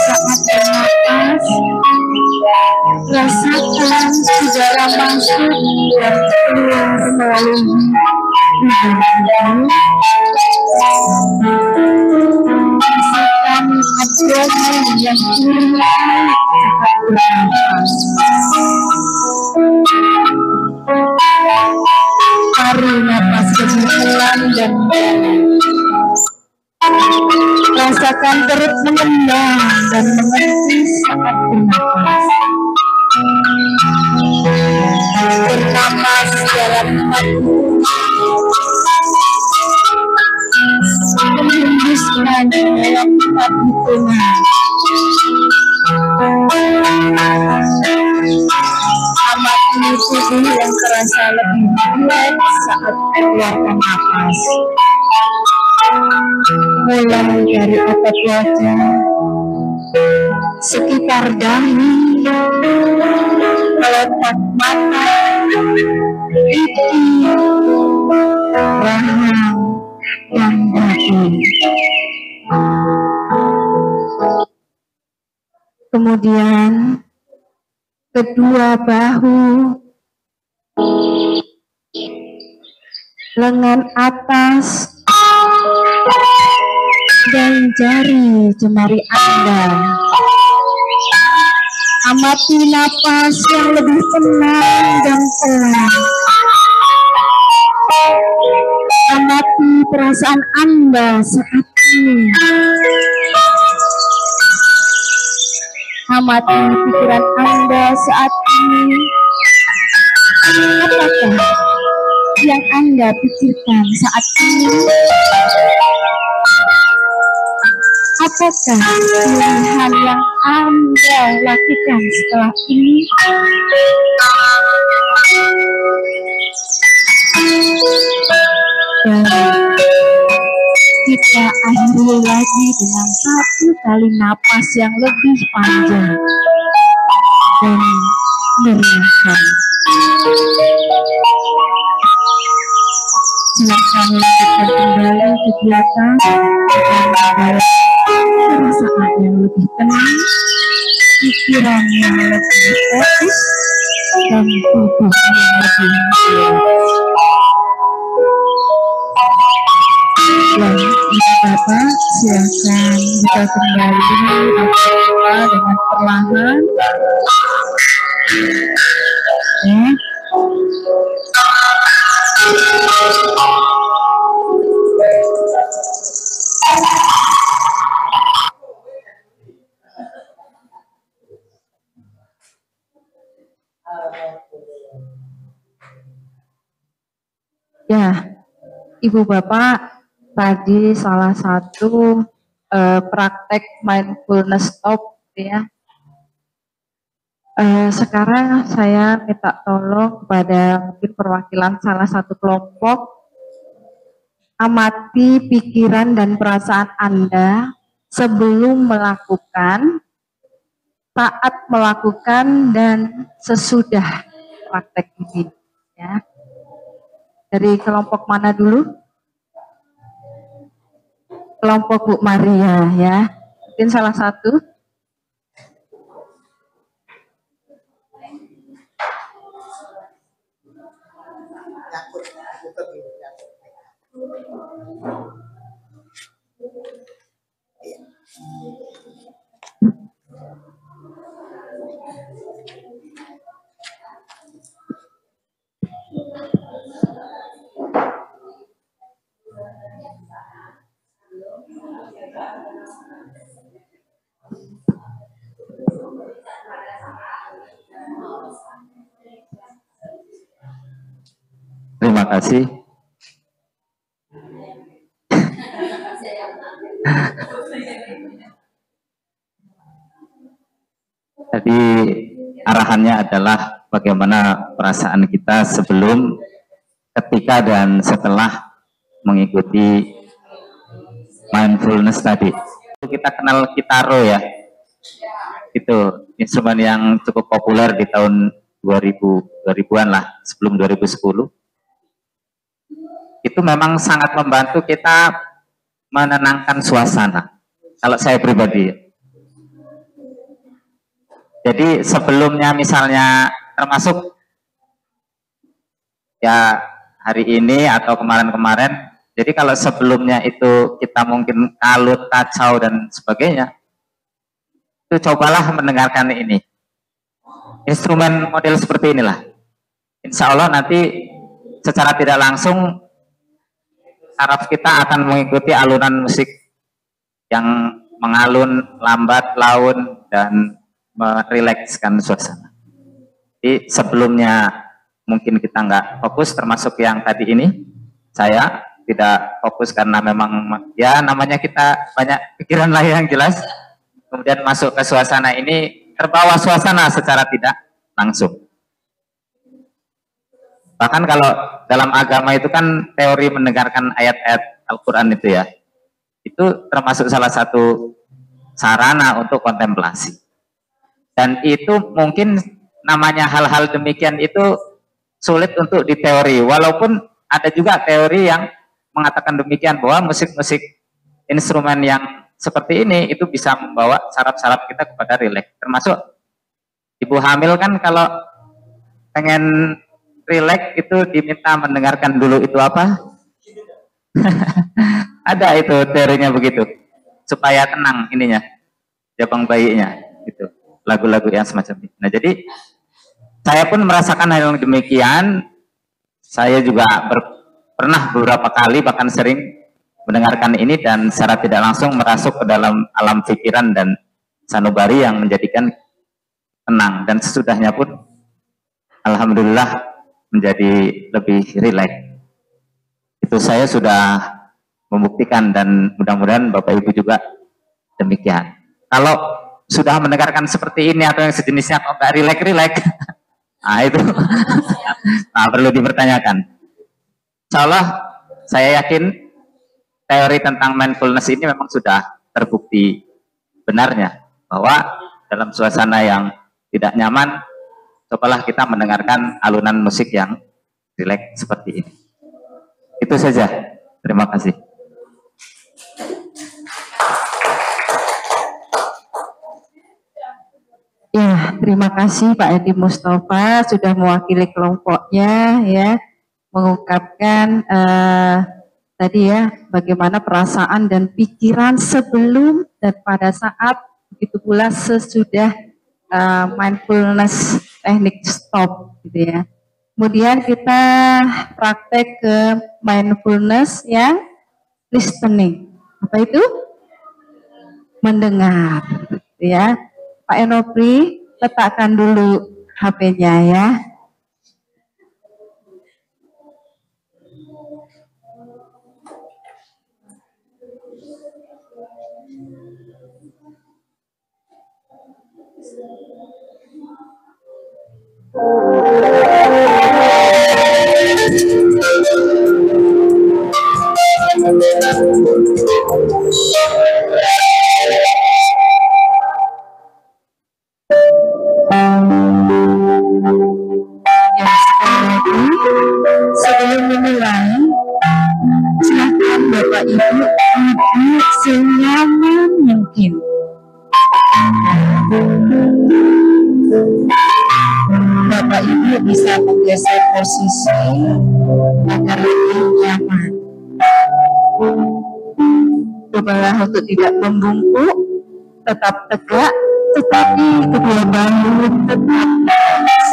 Saat bernafas, rasakan udara masuk dan keluar melalui hidung. Rasakan abdomen yang turun saat bernafas. Tarik nafas lebih pelan dan dalam. Rasakan perut mengembang dan mengerti saat bernafas. Bernapas dalam hati, menghembuskan dalam 4 hitungan. Amati tubuh yang terasa lebih rileks saat mengeluarkan nafas. Mulai dari otot wajah, sekitar dahi, kelopak mata, pipi, rahang, dan dagu. Kemudian kedua bahu, lengan atas, dan jari jemari Anda. Amati napas yang lebih tenang dan pelan. Amati perasaan Anda saat ini. Amati pikiran Anda saat ini. Apakah yang Anda pikirkan saat ini? Apakah pilihan yang Anda lakukan setelah ini? Dan kita akhiri lagi dengan 1 kali napas yang lebih panjang dan meriahkan. Silakan lanjutkan kembali kegiatan dengan perasaan yang lebih tenang, pikiran yang lebih fokus, dan tubuh yang lebih rileks. Dan Ibu Bapak silakan kita kembali dengan perlahan. Ya. Ya, Ibu Bapak, tadi salah satu praktek mindfulness stop ya. Sekarang saya minta tolong kepada mungkin perwakilan salah satu kelompok, amati pikiran dan perasaan Anda sebelum melakukan, saat melakukan, dan sesudah praktek ini ya. Dari kelompok mana dulu? Kelompok Bu Maria ya. Mungkin salah satu. Terima kasih. Tadi arahannya adalah bagaimana perasaan kita sebelum, ketika, dan setelah mengikuti mindfulness tadi. Kita kenal Kitaro ya. Itu instrumen yang cukup populer di tahun 2000-an lah, sebelum 2010. Itu memang sangat membantu kita menenangkan suasana. Kalau saya pribadi. Jadi sebelumnya misalnya termasuk ya hari ini atau kemarin-kemarin, jadi kalau sebelumnya itu kita mungkin kalut, kacau dan sebagainya, itu cobalah mendengarkan ini. Instrumen model seperti inilah. Insya Allah nanti secara tidak langsung saraf kita akan mengikuti alunan musik yang mengalun, lambat, laun, dan merilekskan suasana. Jadi sebelumnya mungkin kita nggak fokus, termasuk yang tadi ini, saya tidak fokus karena memang ya namanya kita banyak pikiran lain yang jelas. Kemudian masuk ke suasana ini, terbawa suasana secara tidak langsung. Bahkan kalau dalam agama itu kan teori mendengarkan ayat-ayat Al-Quran itu ya, itu termasuk salah satu sarana untuk kontemplasi. Dan itu mungkin namanya hal-hal demikian itu sulit untuk diteori, walaupun ada juga teori yang mengatakan demikian, bahwa musik-musik instrumen yang seperti ini itu bisa membawa saraf-saraf kita kepada rileks. Termasuk ibu hamil kan kalau pengen rileks itu diminta mendengarkan dulu itu apa? Ada itu teorinya begitu, supaya tenang ininya, jabang bayinya, itu lagu-lagu yang semacam itu. Nah jadi saya pun merasakan hal yang demikian. Saya juga pernah beberapa kali bahkan sering mendengarkan ini dan secara tidak langsung merasuk ke dalam alam pikiran dan sanubari yang menjadikan tenang, dan sesudahnya pun alhamdulillah menjadi lebih rileks. Itu saya sudah membuktikan dan mudah-mudahan Bapak Ibu juga demikian. Kalau sudah mendengarkan seperti ini atau yang sejenisnya kok nggak rileks, nah itu nah, perlu dipertanyakan. Insya Allah saya yakin teori tentang mindfulness ini memang sudah terbukti benarnya, bahwa dalam suasana yang tidak nyaman, cobalah kita mendengarkan alunan musik yang rileks seperti ini. Itu saja. Terima kasih. Ya, terima kasih Pak Edi Mustafa sudah mewakili kelompoknya ya, mengungkapkan tadi ya bagaimana perasaan dan pikiran sebelum dan pada saat, begitu pula sesudah mindfulness teknik stop gitu ya. Kemudian kita praktek ke mindfulness yang listening. Apa itu? Mendengar gitu ya. Pak Enopri, letakkan dulu HP-nya ya. Sebelum memulai, silakan Bapak Ibu duduk senyaman mungkin. Bapak Ibu bisa menggeser posisi agar lebih nyaman. Cobalah untuk tidak membungkuk, tetap tegak, tetapi kedua bahu tetap lepas.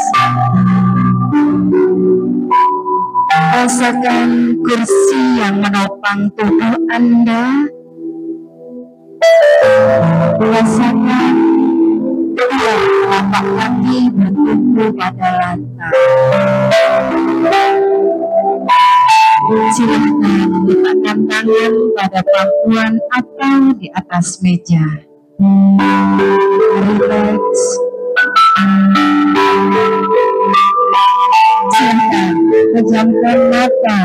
Rasakan kursi yang menopang tubuh Anda. Rasakan kedua telapak kaki bertumpu pada lantai. Silakan letakkan tangan pada pangkuan atau di atas meja. Relax. Silakan pejamkan mata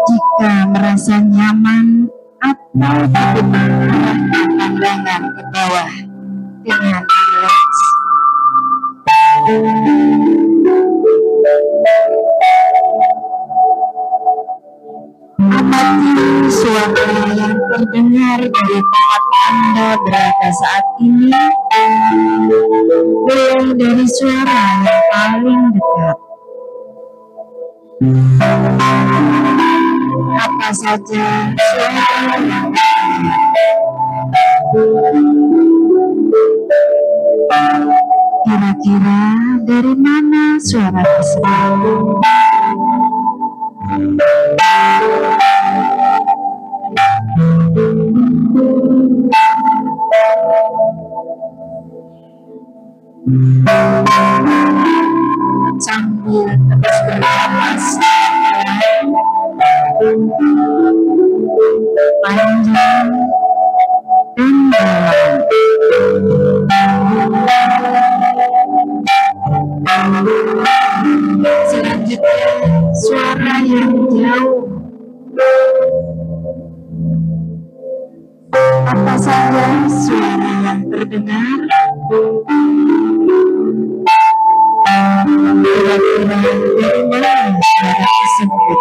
jika merasa nyaman atau cukup mengarahkan pandangan ke bawah dengan rileks. Amati suara yang terdengar dari tempat Anda berada saat ini, mulai dari suara yang paling dekat. Apa saja suara yang kira-kira dari mana suara tersebut? Sambil terus bernapas panjang dan dalam. Selanjutnya suara yang jauh. Apa saja suara yang terdengar? Kira-kira dari mana suara tersebut?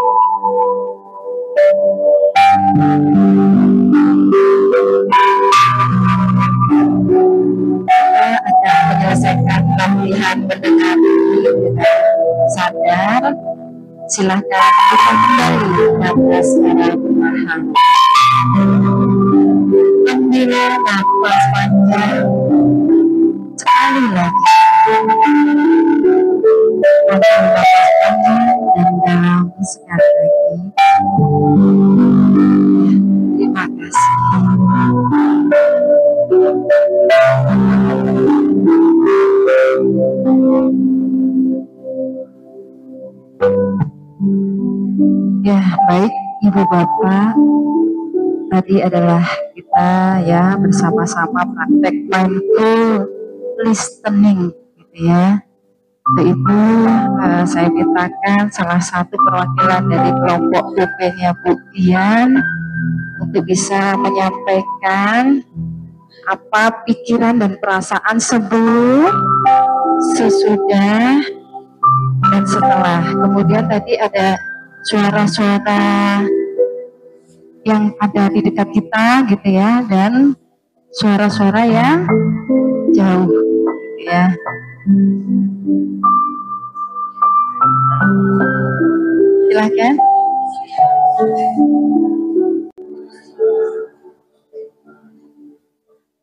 Kita akan menyelesaikan latihan mendengar dengan sadar. Silahkan kita kembali pada secara perlahan. Ambil nafas panjang sekali lagi. Ambil nafas panjang dan dalam sekali lagi. Terima kasih. Ya, baik Ibu Bapak, tadi adalah kita ya bersama-sama praktek mindful listening gitu ya. Untuk itu saya mintakan salah satu perwakilan dari kelompok PP-nya Bu Dian untuk bisa menyampaikan apa pikiran dan perasaan sebelum, sesudah, dan setelah. Kemudian tadi ada suara-suara yang ada di dekat kita gitu ya, dan suara-suara yang jauh gitu ya. Silahkan.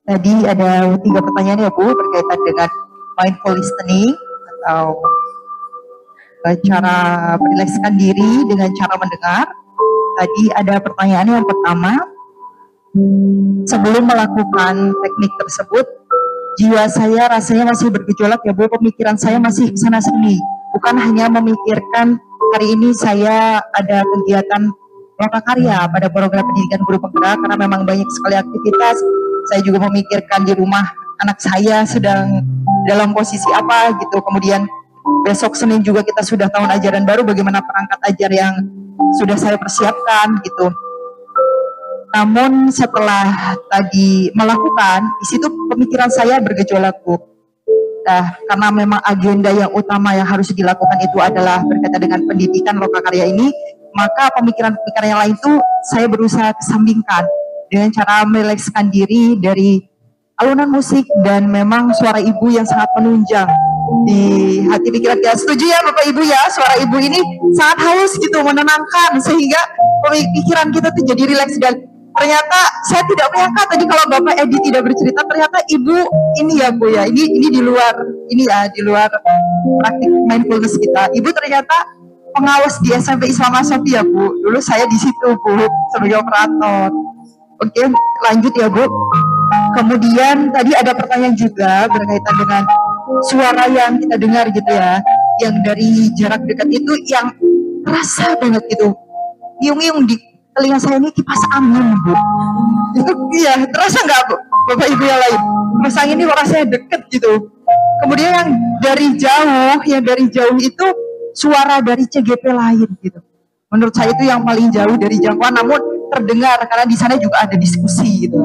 Tadi ada 3 pertanyaan ya Bu berkaitan dengan mindful listening atau cara merilekskan diri dengan cara mendengar. Tadi ada pertanyaan yang pertama, sebelum melakukan teknik tersebut, jiwa saya rasanya masih bergejolak ya Bu, pemikiran saya masih sana sini, bukan hanya memikirkan hari ini saya ada kegiatan prakarya pada program pendidikan guru penggerak karena memang banyak sekali aktivitas. Saya juga memikirkan di rumah anak saya sedang dalam posisi apa gitu. Kemudian besok Senin juga kita sudah tahun ajaran baru, bagaimana perangkat ajar yang sudah saya persiapkan gitu. Namun setelah tadi melakukan, di situ pemikiran saya bergejolak Bu. Nah, karena memang agenda yang utama yang harus dilakukan itu adalah berkaitan dengan pendidikan lokakarya ini, maka pemikiran-pemikiran yang lain itu saya berusaha kesampingkan dengan cara merilekskan diri dari alunan musik dan memang suara ibu yang sangat menunjang di hati pikiran kita. Setuju ya Bapak Ibu ya, suara ibu ini sangat halus gitu, menenangkan sehingga pikiran kita tuh jadi rileks. Dan ternyata saya tidak menyangka tadi kalau Bapak Edi tidak bercerita, ternyata ibu ini ya Bu ya, ini di luar ini ya, di luar praktik mindfulness kita. Ibu ternyata pengawas di SMP Islam Asofi ya Bu. Dulu saya di situ Bu sebagai operator. Oke, lanjut ya Bu. Kemudian tadi ada pertanyaan juga berkaitan dengan suara yang kita dengar gitu ya, yang dari jarak dekat itu yang terasa banget gitu. Ngiung-ngiung di telinga saya ini kipas angin Bu. Itu iya, terasa nggak Bu? Bapak Ibu yang lain? Kipas angin ini rasanya deket gitu. Kemudian yang dari jauh itu suara dari CGP lain gitu. Menurut saya itu yang paling jauh dari jangkauan, namun terdengar karena di sana juga ada diskusi gitu.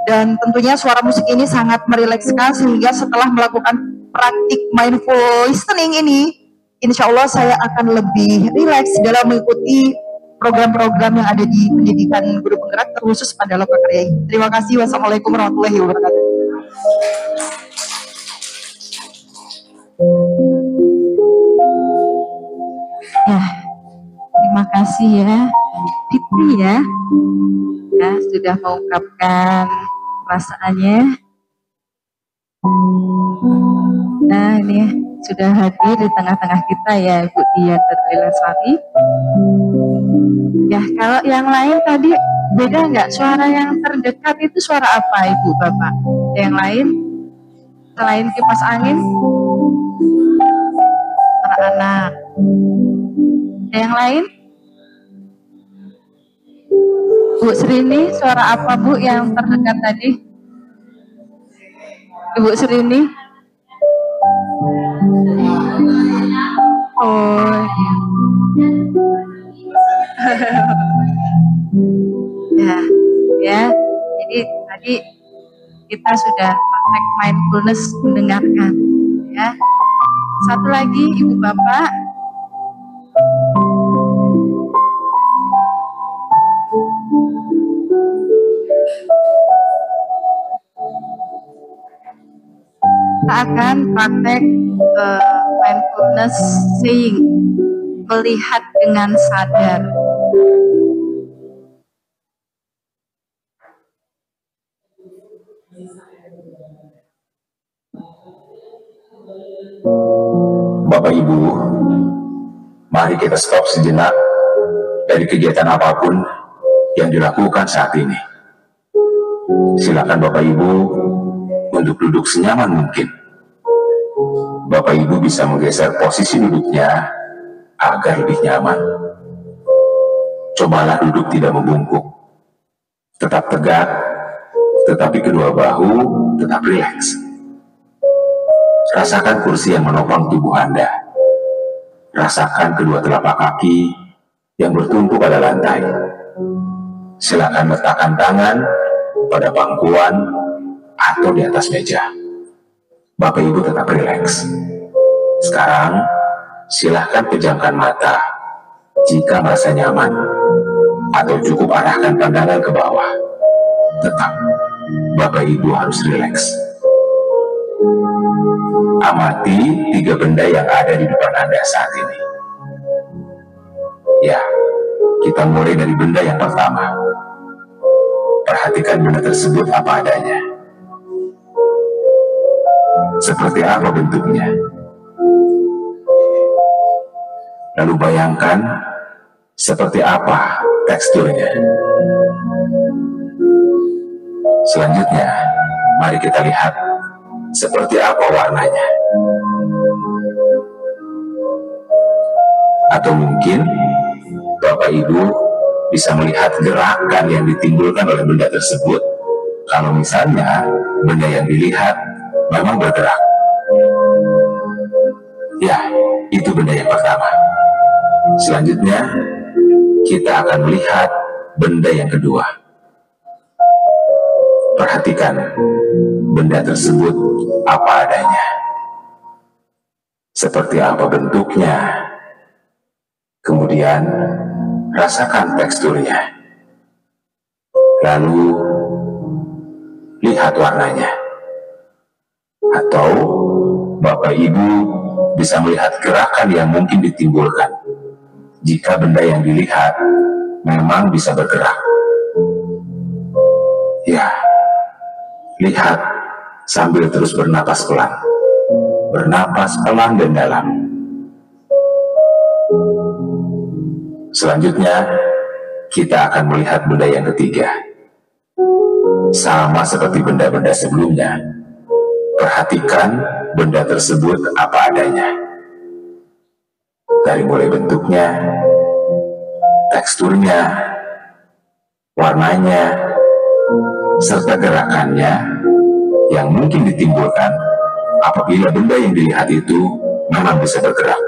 Dan tentunya suara musik ini sangat merilekskan sehingga setelah melakukan praktik mindful listening ini, insya Allah saya akan lebih rileks dalam mengikuti program-program yang ada di pendidikan guru penggerak terkhusus pada lokakarya ini. Terima kasih. Wassalamualaikum warahmatullahi wabarakatuh. Ya, terima kasih ya Fitri ya sudah mengungkapkan perasaannya. Nah ini sudah hadir di tengah-tengah kita ya Ibu Dia Terlilasari. Ya kalau yang lain tadi beda nggak, suara yang terdekat itu suara apa Ibu Bapak? Yang lain selain kipas angin, suara anak. Yang lain? Bu Srini, suara apa Bu yang terdekat tadi? Ibu Srini? Oh. ya. Jadi tadi kita sudah praktek mindfulness mendengarkan. Ya. Satu lagi Ibu Bapak. Kita akan praktek mindfulness seeing, melihat dengan sadar. Bapak Ibu, mari kita stop sejenak dari kegiatan apapun yang dilakukan saat ini. Silakan Bapak Ibu untuk duduk senyaman mungkin. Bapak Ibu bisa menggeser posisi duduknya agar lebih nyaman. Cobalah duduk tidak membungkuk, tetap tegak, tetapi kedua bahu tetap rileks. Rasakan kursi yang menopang tubuh Anda. Rasakan kedua telapak kaki yang bertumpu pada lantai. Silakan letakkan tangan pada pangkuan atau di atas meja. Bapak Ibu tetap rileks. Sekarang silahkan pejamkan mata jika merasa nyaman, atau cukup arahkan pandangan ke bawah. Tetap Bapak Ibu harus rileks. Amati 3 benda yang ada di depan Anda saat ini. Ya, kita mulai dari benda yang pertama. Perhatikan benda tersebut apa adanya. Seperti apa bentuknya? Lalu bayangkan seperti apa teksturnya. Selanjutnya, mari kita lihat seperti apa warnanya. Atau mungkin Bapak Ibu bisa melihat gerakan yang ditimbulkan oleh benda tersebut kalau misalnya benda yang dilihat memang bergerak. Ya, itu benda yang pertama. Selanjutnya, kita akan melihat benda yang kedua. Perhatikan benda tersebut apa adanya. Seperti apa bentuknya. Kemudian, rasakan teksturnya. Lalu, lihat warnanya. Atau, Bapak Ibu bisa melihat gerakan yang mungkin ditimbulkan jika benda yang dilihat memang bisa bergerak. Ya, lihat sambil terus bernapas pelan. Bernapas pelan dan dalam. Selanjutnya, kita akan melihat benda yang ketiga. Sama seperti benda-benda sebelumnya, perhatikan benda tersebut apa adanya. Dari mulai bentuknya, teksturnya, warnanya, serta gerakannya yang mungkin ditimbulkan apabila benda yang dilihat itu memang bisa bergerak.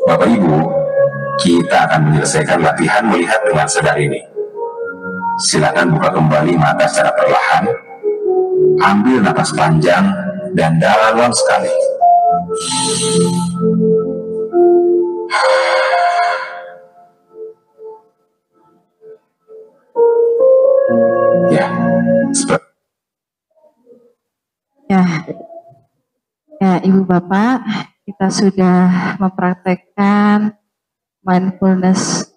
Bapak Ibu, kita akan menyelesaikan latihan melihat dengan sadar ini. Silakan buka kembali mata secara perlahan, ambil napas panjang dan dalam sekali. Ya, seperti ya, Ibu Bapak, kita sudah mempraktekkan mindfulness,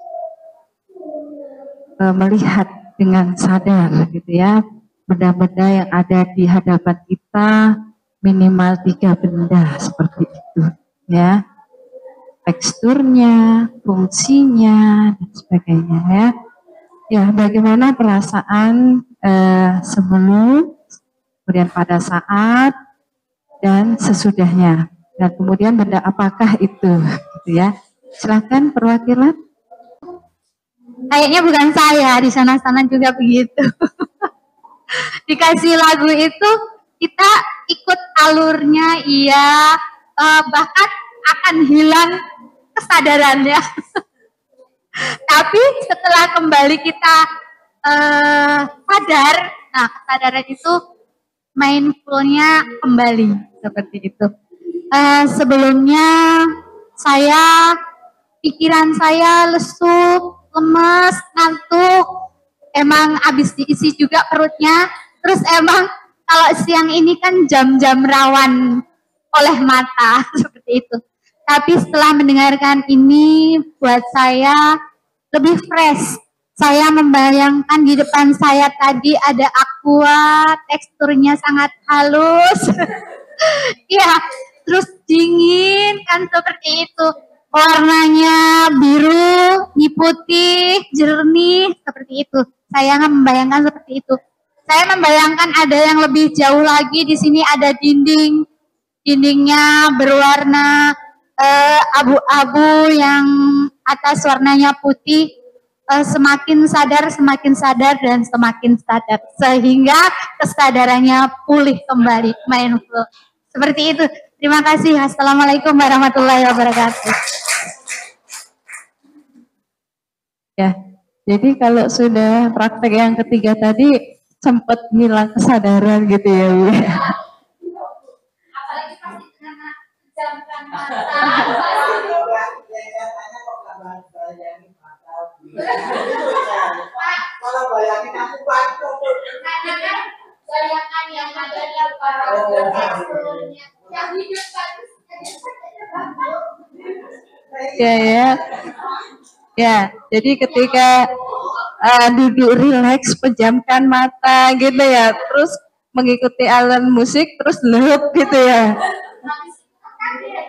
melihat dengan sadar gitu ya, benda-benda yang ada di hadapan kita, minimal 3 benda seperti itu ya, teksturnya, fungsinya dan sebagainya ya. Ya, bagaimana perasaan sebelum, kemudian pada saat dan sesudahnya, dan kemudian benda apakah itu gitu ya. Silakan perwakilan. Kayaknya bukan saya, di sana-sana juga begitu. Dikasih lagu itu kita ikut alurnya, iya, bahkan akan hilang kesadarannya. Tapi setelah kembali kita sadar, nah kesadaran itu mindfulnya kembali seperti itu. Sebelumnya pikiran saya lesu, lemes, ngantuk, emang habis diisi juga perutnya. Terus emang kalau siang ini kan jam-jam rawan oleh mata seperti itu. Tapi setelah mendengarkan ini buat saya lebih fresh. Saya membayangkan di depan saya tadi ada aqua, teksturnya sangat halus. Iya, terus dingin kan seperti itu. Warnanya biru, putih, jernih seperti itu. Saya membayangkan seperti itu. Saya membayangkan ada yang lebih jauh lagi. Di sini ada dindingnya berwarna abu-abu yang atas warnanya putih. Semakin sadar dan semakin sadar sehingga kesadarannya pulih kembali, mindful. Seperti itu. Terima kasih. Assalamualaikum warahmatullahi wabarakatuh. Ya, jadi kalau sudah praktek yang ketiga tadi sempat hilang kesadaran gitu ya, Bu. Apalagi pasti karena jamkan Kalau bayangin aku bantu. Bayangkan yang adanya para teksturnya yang hidup bagus. Ya, jadi ketika duduk rileks, pejamkan mata gitu ya, terus mengikuti alunan musik, terus lelup gitu ya.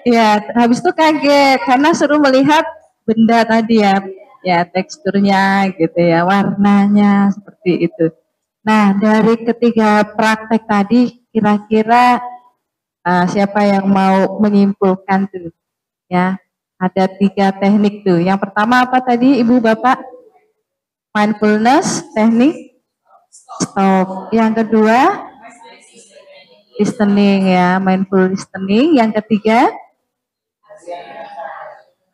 Ya, habis itu kaget karena suruh melihat benda tadi ya, teksturnya gitu ya, warnanya seperti itu. Nah, dari ketiga praktek tadi, kira-kira siapa yang mau menyimpulkan tuh? Ya, ada 3 teknik tuh. Yang pertama apa tadi, Ibu Bapak? Mindfulness, teknik stop. Yang kedua, listening ya, mindful listening. Yang ketiga,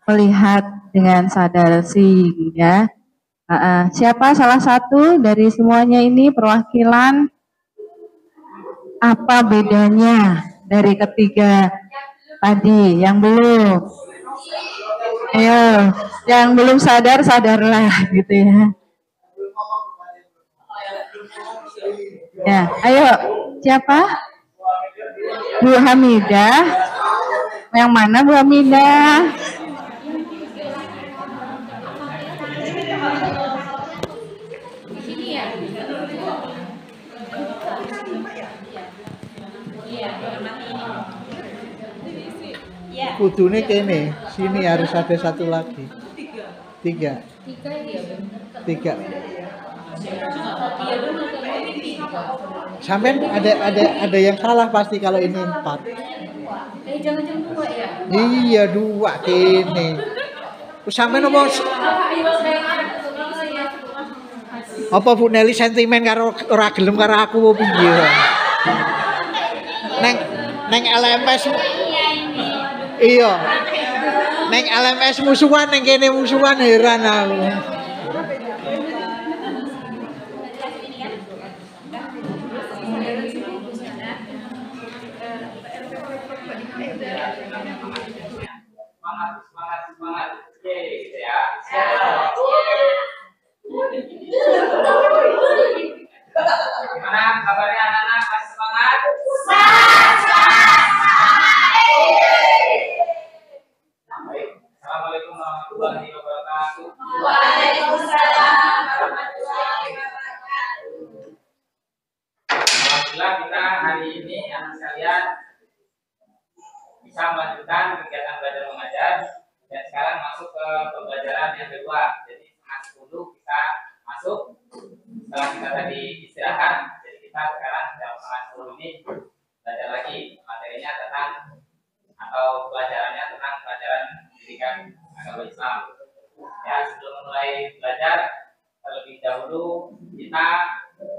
melihat dengan sadar sih ya. Siapa salah satu dari semuanya ini perwakilan apa bedanya dari ketiga tadi yang belum? Ayo, yang belum sadar sadarlah gitu ya. Ya, ayo siapa? Bu Hamidah. Yang mana Bu Hamidah? Kudune kene, sini harus ada satu lagi. 3. 3. Sampai ada yang salah pasti kalau ini 4. Jangan-jangan 2 ya? Iya 2 kene. Sampai ngomong apa Bu Nelly sentimen karo ora gelem karo aku piye? Neng LMS. Iya. Neng LMS musuhan neng kene musuhan heran aku. Semangat. Oke, gitu ya. Gimana kabarnya anak-anak? Masih semangat? Assalamualaikum warahmatullahi wabarakatuh. Waalaikumsalam warahmatullahi wabarakatuh. Alhamdulillah kita hari ini anak sekalian bisa melanjutkan kegiatan belajar mengajar dan sekarang masuk ke pembelajaran yang kedua. Jadi setengah 10 kita masuk setelah kita tadi istirahat. Jadi kita sekarang jam setengah 10 ini belajar lagi materinya tentang atau pelajarannya tentang pelajaran pendidikan agama Islam. Ya, sebelum mulai belajar terlebih dahulu kita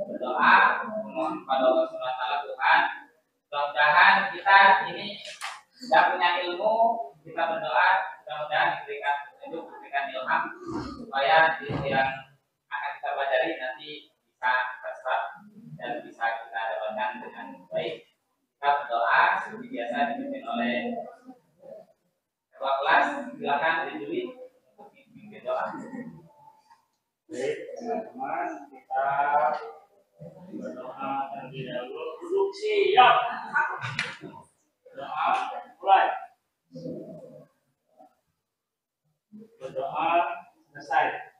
berdoa memohon kepada Allah Subhanahu wa taala Tuhan. Mudah-mudahan kita ini sudah punya ilmu, kita berdoa mudah-mudahan diberikan petunjuk, diberikan ilham supaya ilmu yang akan kita pelajari nanti bisa terserap dan bisa kita dapatkan dengan baik. Kita berdoa seperti biasa dipimpin oleh ketua kelas. Silakan dijuli untuk memimpin doa. Baik, teman-teman, kita berdoa terlebih dahulu. Duduk siap. Doa mulai. Berdoa selesai.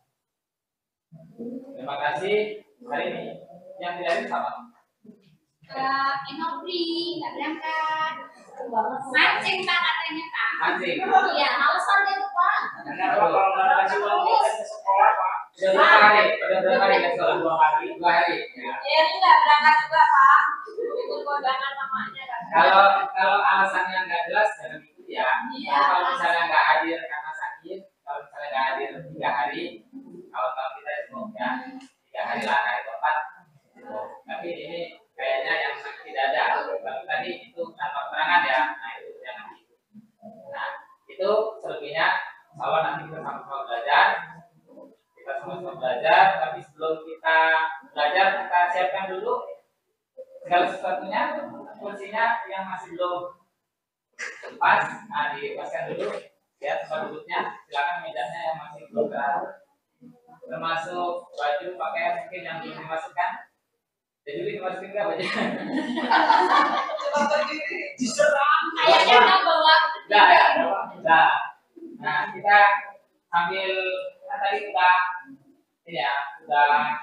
Terima kasih. Hari ini yang tidak sama. Enopri, nggak berangkat. Mancing Pak katanya Pak. Mancing. Iya, alasan itu Pak. Karena kalau nggak kasih uang kita ke sekolah, Pak. Sudah berapa hari ke sekolah? 2 hari. 2 hari. Ya. Ini nggak berangkat juga Pak. Ikut kondangan namanya. Kalau alasannya nggak jelas jangan ikut ya. Kalau misalnya nggak hadir karena sakit, kalau misalnya nggak hadir 3 hari, kalau kita cukup ya 3 hari lah hari keempat. Tapi ini kayaknya yang tidak ada. Tapi tadi itu tanpa keterangan ya. Nah itu jangan ikut. Nah itu selebihnya kalau nanti kita sama-sama belajar. Kita sama-sama belajar. Tapi sebelum kita belajar kita siapkan dulu segala sesuatunya, kursinya yang masih belum pas, nah dipaskan dulu ya tempat duduknya, silakan mejanya yang masih belum teratur, termasuk baju pakaian mungkin yang belum dimasukkan. Jadi dimasukin nggak baju? Coba berdiri, diserang. Kayaknya nggak bawa. Nggak ya, nggak. Nah kita sambil tadi udah ini ya, sudah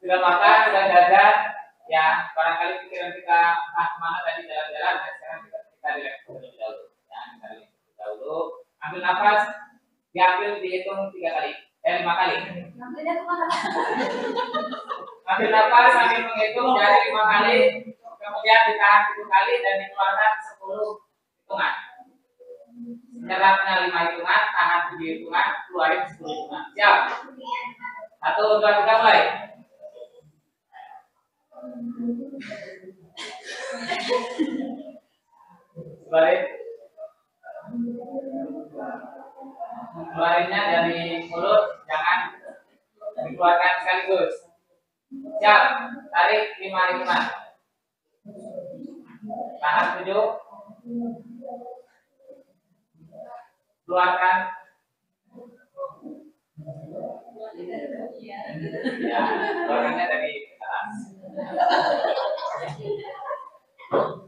sudah makan, sudah jajan, ya barangkali pikiran kita kemana tadi jalan-jalan, nah sekarang kita relax terlebih dahulu, ya kita relax terlebih dahulu, ambil nafas sambil dihitung 5 kali. Ambil nafas sambil menghitung jari 5 kali, kemudian ditahan 7 kali dan dikeluarkan 10 hitungan. Nyerapnya 5 hitungan, tahan 7 hitungan, keluarin 10 hitungan. Siap? 1, 2, 3, mulai. Balik. Keluarinnya dari mulut, jangan dikeluarkan sekaligus. Siap, tarik 5 hitungan. Tahan 7. Keluarkan. Ya, keluarkannya dari atas.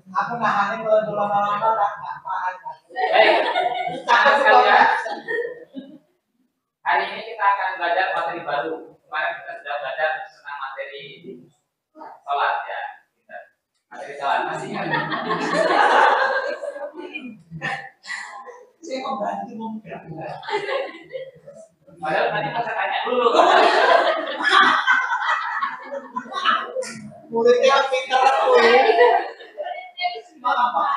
Aku nahannya kalau lama-lama tak tahan. Baik, sahabat sekalian. Hari ini kita akan belajar materi baru. Kemarin kita sudah belajar tentang materi sholat ya. Materi sholat masih ingat? Saya membantu mungkin. Padahal tadi saya tanya dulu. Muridnya pintar aku ya. Apa?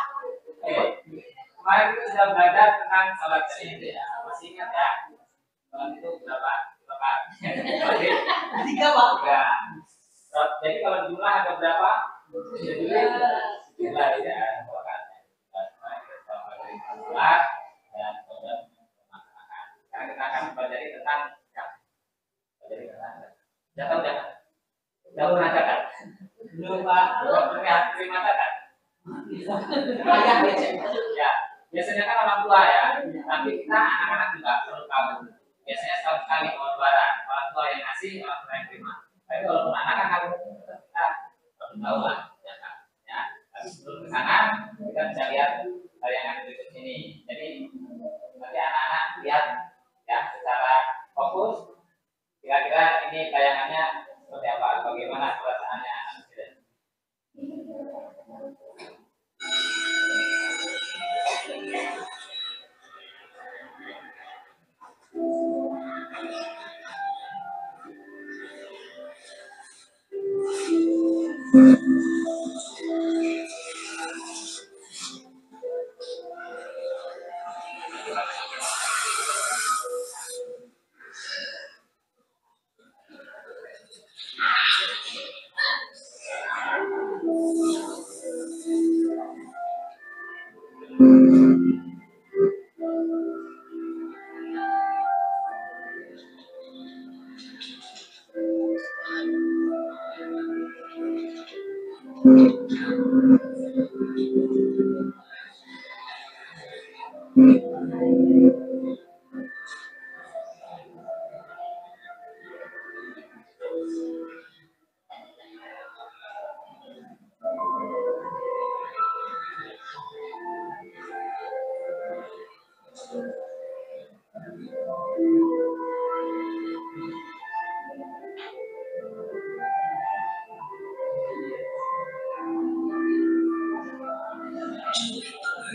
Kemarin kita sudah belajar tentang sholat ini ya. Masih ingat ya? Sholat itu berapa? Tiga Pak. Tiga. Jadi kalau jumlah ada berapa? Jadi jumlah ya. Sholat dan kemudian makan. Sekarang kita akan mempelajari tentang jangan. Jauh masakan. Belum Pak. Belum terima masakan. Ya, biasanya kan orang tua ya, tapi kita anak-anak juga perlu tahu. Biasanya sekali mau lebaran, orang tua yang ngasih, orang tua yang terima. Tapi kalau anak kan harus kita perlu tahu lah, ya. Tapi sebelum ke sana, kita bisa lihat tayangan berikut ini. Jadi nanti anak-anak lihat ya secara fokus. Kira-kira ini tayangannya seperti apa? Bagaimana perasaannya anak kita?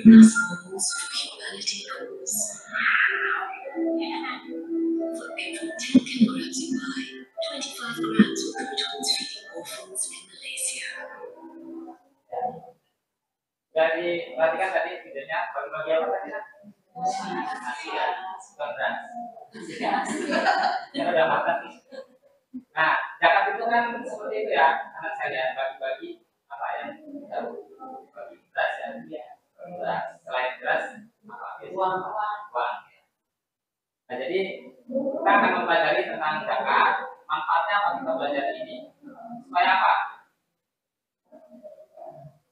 Souls for humanity calls. For every 10 kilograms you buy, 25 grams will go towards feeding orphans in Malaysia. Jadi perhatikan tadi videonya bagi-bagi apa tadi? Nasi ya, bukan beras. Yang udah makan nih. Nah, zakat itu kan seperti itu ya, anak saya bagi-bagi apa yang bagi beras ya. Beras, selain beras, uang. Nah, jadi kita akan mempelajari tentang zakat. Manfaatnya apa kita belajar ini? Supaya apa?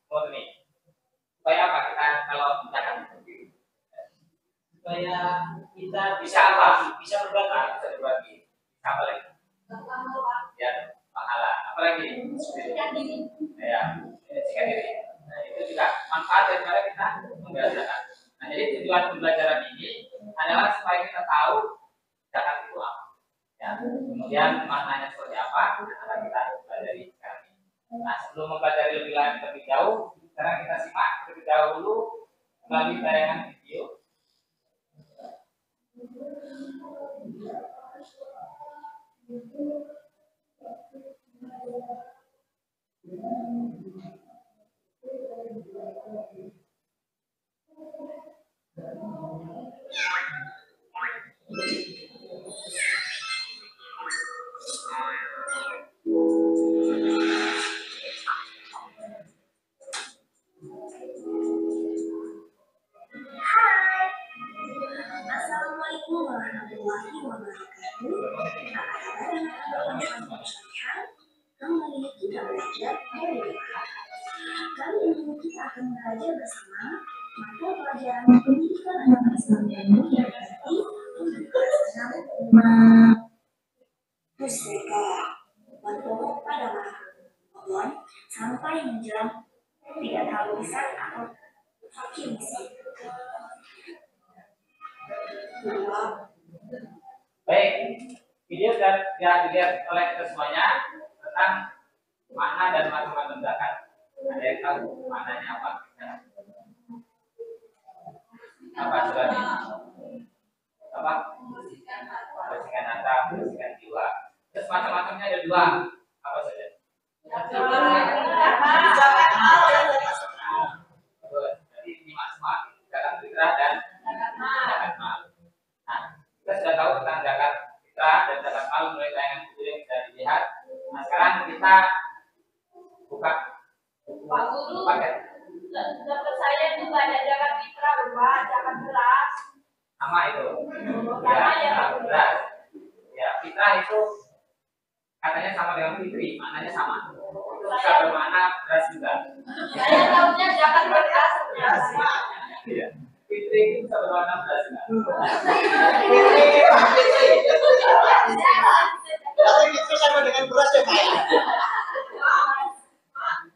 Oh ini. Supaya apa kita kalau zakat itu? Supaya kita bisa apa? Bisa berbagi. Bisa berbagi. Apa lagi? Ya, pahala. Apa lagi? Sikat diri. Ya, sikat diri. Nah, itu juga manfaat daripada kita membelajarkan. Nah, jadi tujuan pembelajaran ini adalah supaya kita tahu zakat itu apa. Ya, kemudian maknanya seperti apa akan kita pelajari sekarang ini. Nah, sebelum mempelajari lebih jauh, sekarang kita simak terlebih dahulu melalui tayangan video. Assalamualaikum warahmatullahi wabarakatuh. Apa kabar anak-anak sekalian? Kembali kita belajar dari Quran. Kali ini kita akan belajar bersama mata pelajaran pendidikan anak Islam dan dunia berarti untuk kelas 6 Pusaka berpokok pada pohon sampai menjelang tidak terlalu besar atau hakim sih. Baik, video sudah dilihat oleh kita semuanya tentang makna dan macam-macam zakat. Ada yang tahu maknanya apa? Apa sebenarnya? Apa? Bersihkan harta, bersihkan jiwa. Terus macam-macamnya ada dua. Apa saja? Jadi nyimak semua. Zakat fitrah dan zakat mal. Nah, kita sudah tahu tentang zakat fitrah dan zakat mal mulai tayangan video yang sudah dilihat. Nah, sekarang kita buka Pak Guru, paket. dapat saya itu banyak zakat fitrah, Pak, zakat beras. Sama itu. Sama ya, Pak. Beras. Ya, fitrah itu katanya sama dengan fitri, maknanya sama. Itu bisa bermakna beras juga. Saya tahunya zakat beras. Iya. Fitri itu bisa bermakna beras juga. Tapi itu sama dengan beras ya Pak?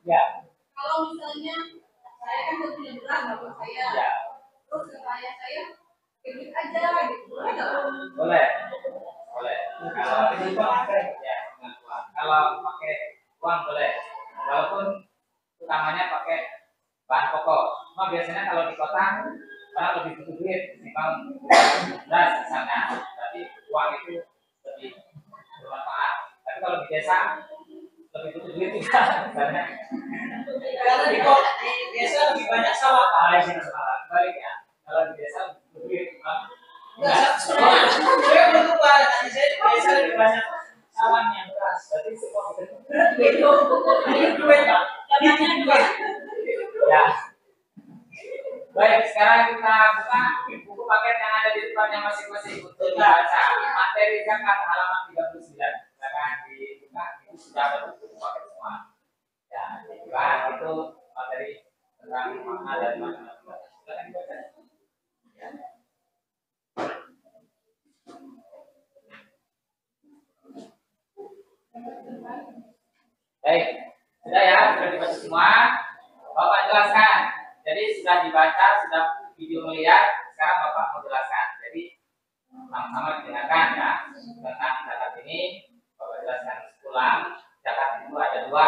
Ya. Kalau misalnya saya kan udah punya beras bapak saya, Ya. terus supaya saya kredit aja gitu, Boleh. Boleh. Kalau ini ya, kalau pakai uang boleh. Walaupun utamanya pakai bahan pokok. Cuma biasanya kalau di kota orang lebih butuh duit ketimbang beras misalnya. Berarti uang itu lebih bermanfaat. Tapi kalau di desa lebih butuh duit juga misalnya. Karena di desa lebih banyak sawah Pak. Balik ya. Kalau di desa lebih butuh duit. Saya butuh Pak. Tadi saya di desa lebih banyak sawahnya beras. Berarti semua itu duit Pak. Tadinya duit. Ya. Baik, sekarang kita buka buku paket yang ada di depannya masing-masing untuk dibaca. Materi zakat halaman 39. Silakan dibuka. Itu sudah ada buku paket semua. Ya, dibuka itu materi tentang makna dan macam-macam. Silakan dibaca. Ya. Baik, sudah ya, sudah dibaca semua. Bapak jelaskan. Jadi sudah dibaca, sudah video melihat. Sekarang Bapak mau jelaskan. Jadi sama-sama didengarkan ya tentang zakat ini. Bapak jelaskan ulang. Zakat itu ada dua,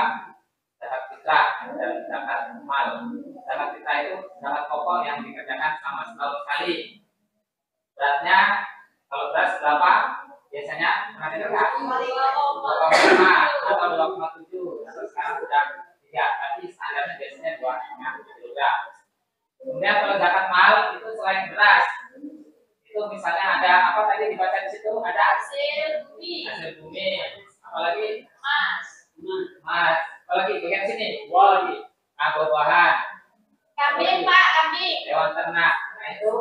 zakat fitrah dan zakat mal. Zakat fitrah itu zakat pokok yang dikerjakan selama setahun sekali. Beratnya kalau beras berapa? Biasanya pernah dengar nggak? 2,5 atau 2,7 atau sekarang sudah 3, tapi standarnya biasanya 2,5 kg. Kemudian kalau zakat mal itu selain beras, itu misalnya ada apa tadi dibaca di situ? Ada hasil bumi, apalagi emas, apalagi bagian sini, lagi, buah-buahan, kambing Pak, kambing, hewan ternak. Nah itu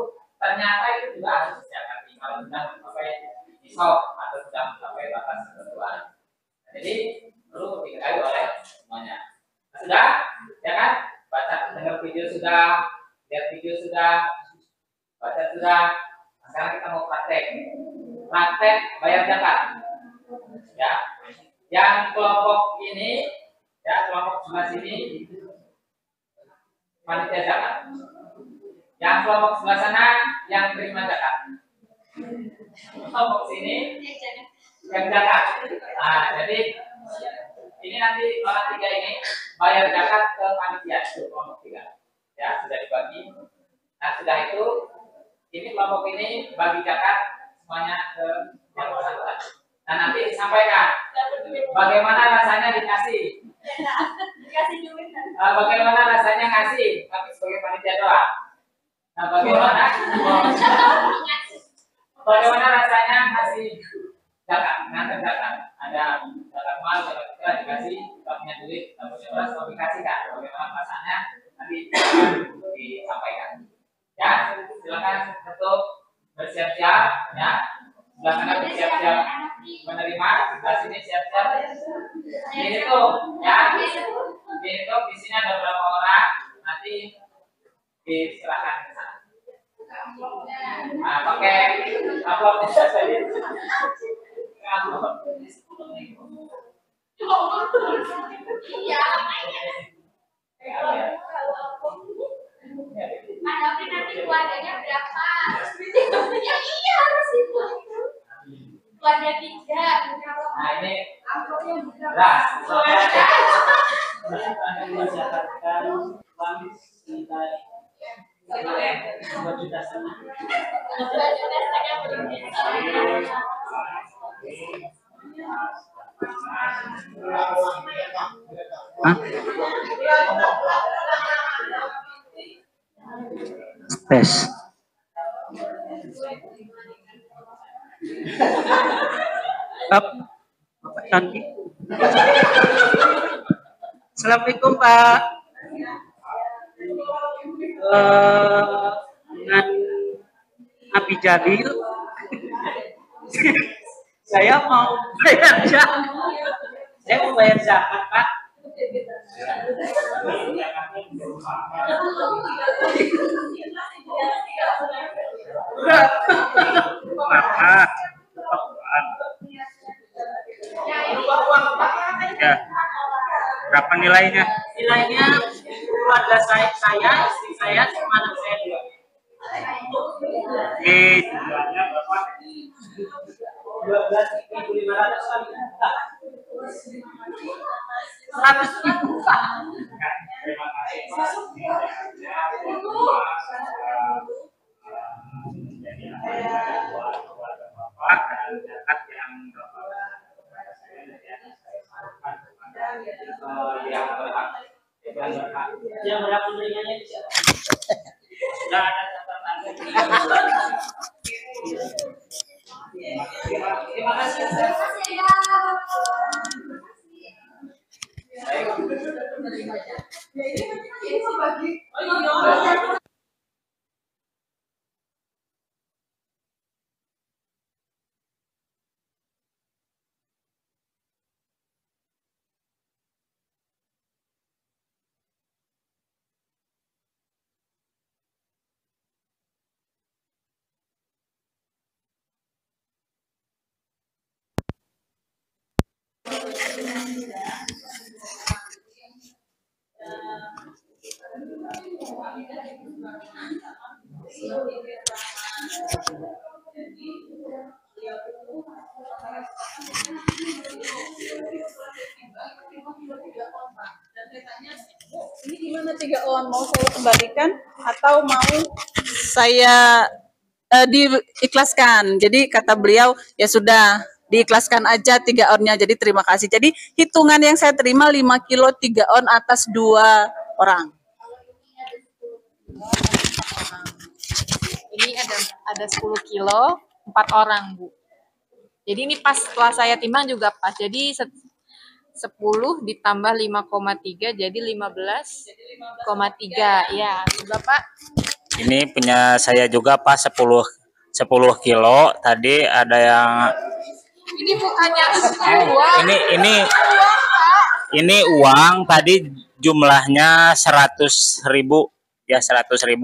ternyata itu juga harus dizakat kalau sudah mencapai nisab atau sudah mencapai batas ketentuan. Jadi perlu diketahui oleh semuanya. Nah, sudah, ya kan? Baca, dengar video sudah, lihat video sudah, baca sudah. Nah, sekarang kita mau praktek. Praktek bayar zakat. Ya, yang kelompok ini, ya kelompok sebelah sini, panitia zakat. Yang kelompok sebelah sana, yang terima zakat. Kelompok sini, yang zakat. Nah, jadi ini nanti orang tiga ini bayar zakat ke panitia itu kelompok 3. Ya, sudah dibagi. Nah, sudah itu ini kelompok ini bagi zakat semuanya ke yang bersangkutan. Dan nanti disampaikan bagaimana rasanya dikasih, bagaimana rasanya ngasih, tapi sebagai panitia doa. Nah, bagaimana rasanya ngasih zakat, ngantar zakat. Ada zakat mal, zakat fitrah dikasih, kita punya duit, kita punya beras, mau dikasihkan. Bagaimana perasaannya nanti disampaikan. Ya, silakan untuk bersiap-siap, ya. Sebelah sana bersiap-siap menerima, sebelah sini siap-siap. Ini tuh, ya. Ini tuh isinya ada berapa orang, nanti diserahkan ke sana. Nah, pakai amplop bisa saja. Iya. Ada nanti keluarganya berapa? Ya iya harus itu. Keluarga 3. Nah ini beras. Mencatatkan uang senilai 2,5 juta. Tes. Up. Bapak cantik. Assalamualaikum Pak. Dengan Abi Jalil. Saya mau bayar zakat. Saya mau bayar zakat, Pak. Ya. Berapa nilainya? Nilainya keluarga saya, istri saya, sama anak saya 2. Jumlahnya berapa? 12.500 100.000. Terima kasih. Yang berapa nilainya bisa? Sudah ada catatannya. Terima kasih. Ini gimana 3 on, mau saya kembalikan atau mau saya diikhlaskan? Jadi kata beliau ya sudah diikhlaskan aja 3 onnya. Jadi terima kasih. Jadi hitungan yang saya terima 5 kilo 3 on atas 2 orang. Ini ada 10 kilo 4 orang, Bu. Jadi ini pas setelah saya timbang juga pas. Jadi 10 ditambah 5,3 jadi 15,3. Ya, Bapak. Ini punya saya juga Pak 10 kilo. Tadi ada yang ini bukannya uang. Ini uang tadi jumlahnya 100.000 ya 100.000.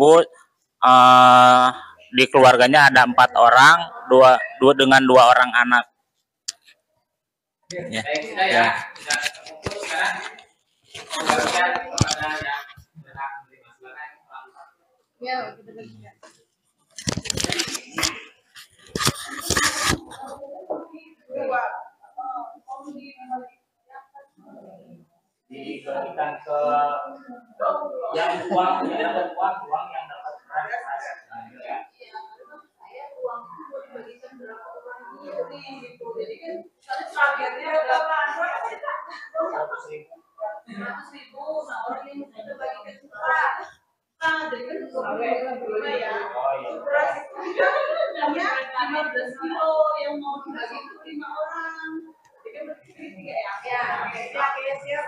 Di keluarganya ada 4 orang, dengan 2 orang anak. Ya. Ya. Diberikan ke yang uang yang dapat beras. gitu. Jadi kan targetnya berapa? 100.000. Nah orang yang itu bagi ke juta. Jadi kan ya. Beras itu namanya 15 kilo yang mau dibagi itu 5 orang. Jadi kan berarti ya. Ya, siap.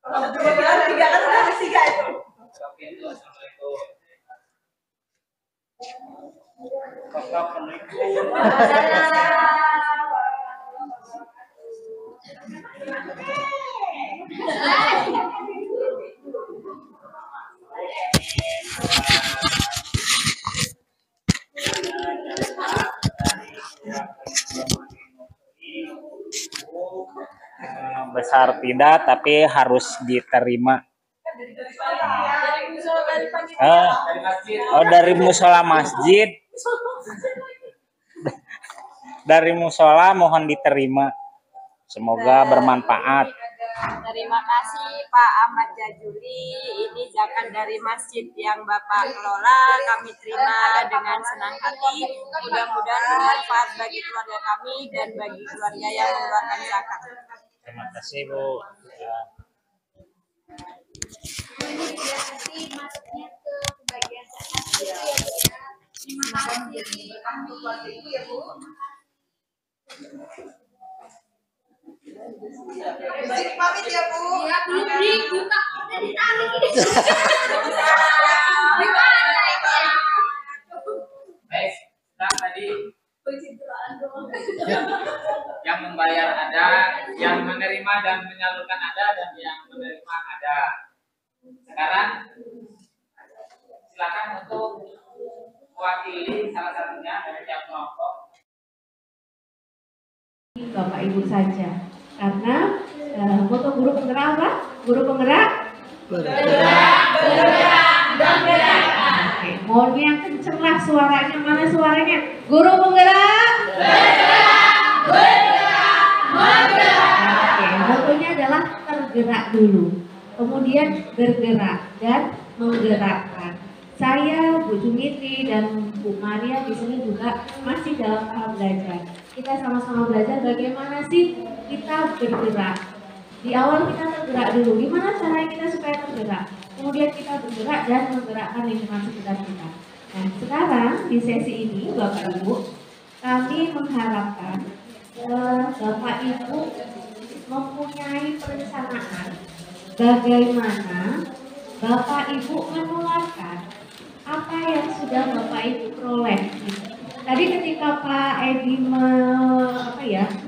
Kalau 3 kan udah 3 itu. Besar tidak, tapi harus diterima. Dari musola masjid. Dari musola mohon diterima. Semoga bermanfaat. Terima kasih Pak Ahmad Jajuli. Ini zakat dari masjid yang Bapak kelola. Kami terima dengan senang hati. Mudah-mudahan bermanfaat bagi keluarga kami dan bagi keluarga yang mengeluarkan zakat. Terima kasih Bu. Terima kasih untuk keluarga Ibu ya Bu. Pamit ya Bu. Ya belum dibuka dari tarik ini. Baik, nah tadi yang membayar ada, yang menerima dan menyalurkan ada, dan yang menerima ada. Sekarang silakan untuk mewakili salah satunya dari tiap kelompok. Bapak Ibu saja, karena moto guru penggerak apa? Guru penggerak bergerak. Oke, mohon yang kenceng lah suaranya. Mana suaranya? Guru penggerak bergerak. Oke, motonya adalah tergerak dulu, kemudian bergerak dan menggerakkan. Saya, Bu Jumitri dan Bu Maria di sini juga masih dalam tahap belajar. Kita sama-sama belajar bagaimana sih kita bergerak. Di awal kita tergerak dulu. Gimana caranya kita supaya tergerak? Kemudian kita bergerak dan menggerakkan lingkungan sekitar kita. Nah, sekarang di sesi ini, Bapak Ibu, kami mengharapkan Bapak Ibu mempunyai perencanaan bagaimana Bapak Ibu menularkan apa yang sudah Bapak Ibu peroleh. Tadi ketika Pak Edi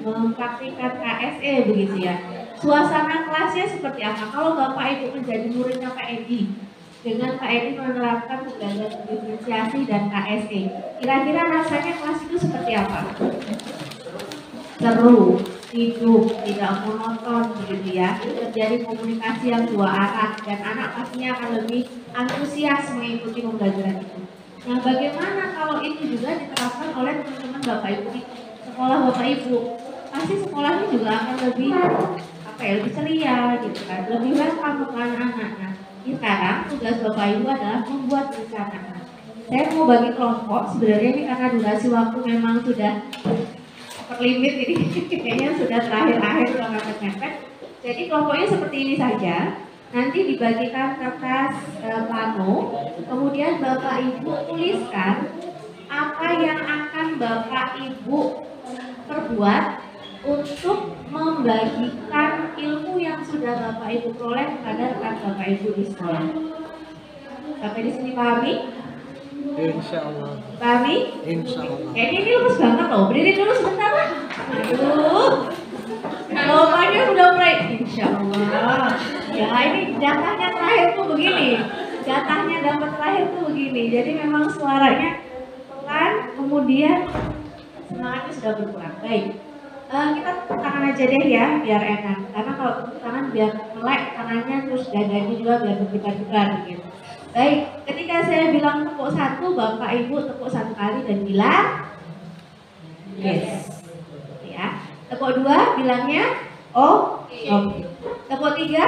mempraktikkan KSE begitu ya, suasana kelasnya seperti apa? Kalau Bapak Ibu menjadi muridnya Pak Edi, dengan Pak Edi menerapkan pembelajaran diferensiasi dan KSE, kira-kira rasanya kelas itu seperti apa? Seru, hidup, tidak monoton begitu ya, terjadi komunikasi yang dua arah dan anak pastinya akan lebih antusias mengikuti pembelajaran itu. Nah, bagaimana kalau itu juga diterapkan oleh teman-teman Bapak Ibu di sekolah Bapak Ibu? Pasti sekolahnya juga akan lebih lebih ceria gitu kan, lebih welcome ke anak-anak. Nah, sekarang tugas Bapak Ibu adalah membuat rencana. Saya mau bagi kelompok, sebenarnya ini karena durasi waktu memang sudah terlimit, ini kayaknya sudah terakhir-akhir kalau mepet-mepet. Jadi kelompoknya seperti ini saja. Nanti dibagikan kertas plano, kemudian Bapak Ibu tuliskan apa yang akan Bapak Ibu perbuat untuk membagikan ilmu yang sudah Bapak Ibu peroleh kepada rekan Bapak Ibu di sekolah. Sampai di sini pahami? Insya Allah. Pahami? Insya Allah. Kayaknya ini lemes banget loh. Berdiri dulu sebentar lah. Aduh. Jawabannya sudah mulai. Insya Allah. Ya ini jatahnya terakhir tuh begini. Jatahnya dapat terakhir tuh begini. Jadi memang suaranya pelan, kemudian semangatnya sudah berkurang. Baik. Kita tepuk tangan aja deh ya, biar enak. Karena kalau tepuk tangan biar melek tangannya, terus dadanya juga biar berputar-putar gitu. Baik, ketika saya bilang tepuk satu, Bapak Ibu tepuk satu kali dan bilang yes. Ya. Tepuk dua bilangnya oh. Tepuk tiga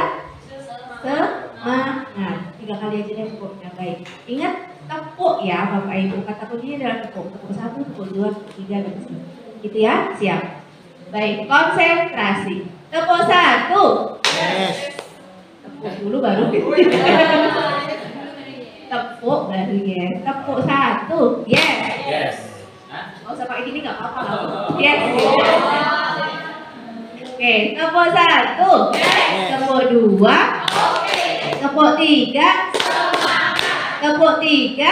semangat. 3 kali aja deh tepuknya. Baik. Ingat tepuk ya Bapak Ibu. Kata kuncinya adalah tepuk. Tepuk 1, tepuk 2, tepuk 3 dan sebagainya. Gitu ya? Siap. Baik, konsentrasi. Tepuk 1. Yes. Tepuk dulu baru. Tepuk baru yes. Tepuk 1. Yes. Yes. Nggak usah pakai gini nggak apa-apa. Yes. Oke, tepuk 1. Tepuk 2. Tepuk 3. Tepuk 3.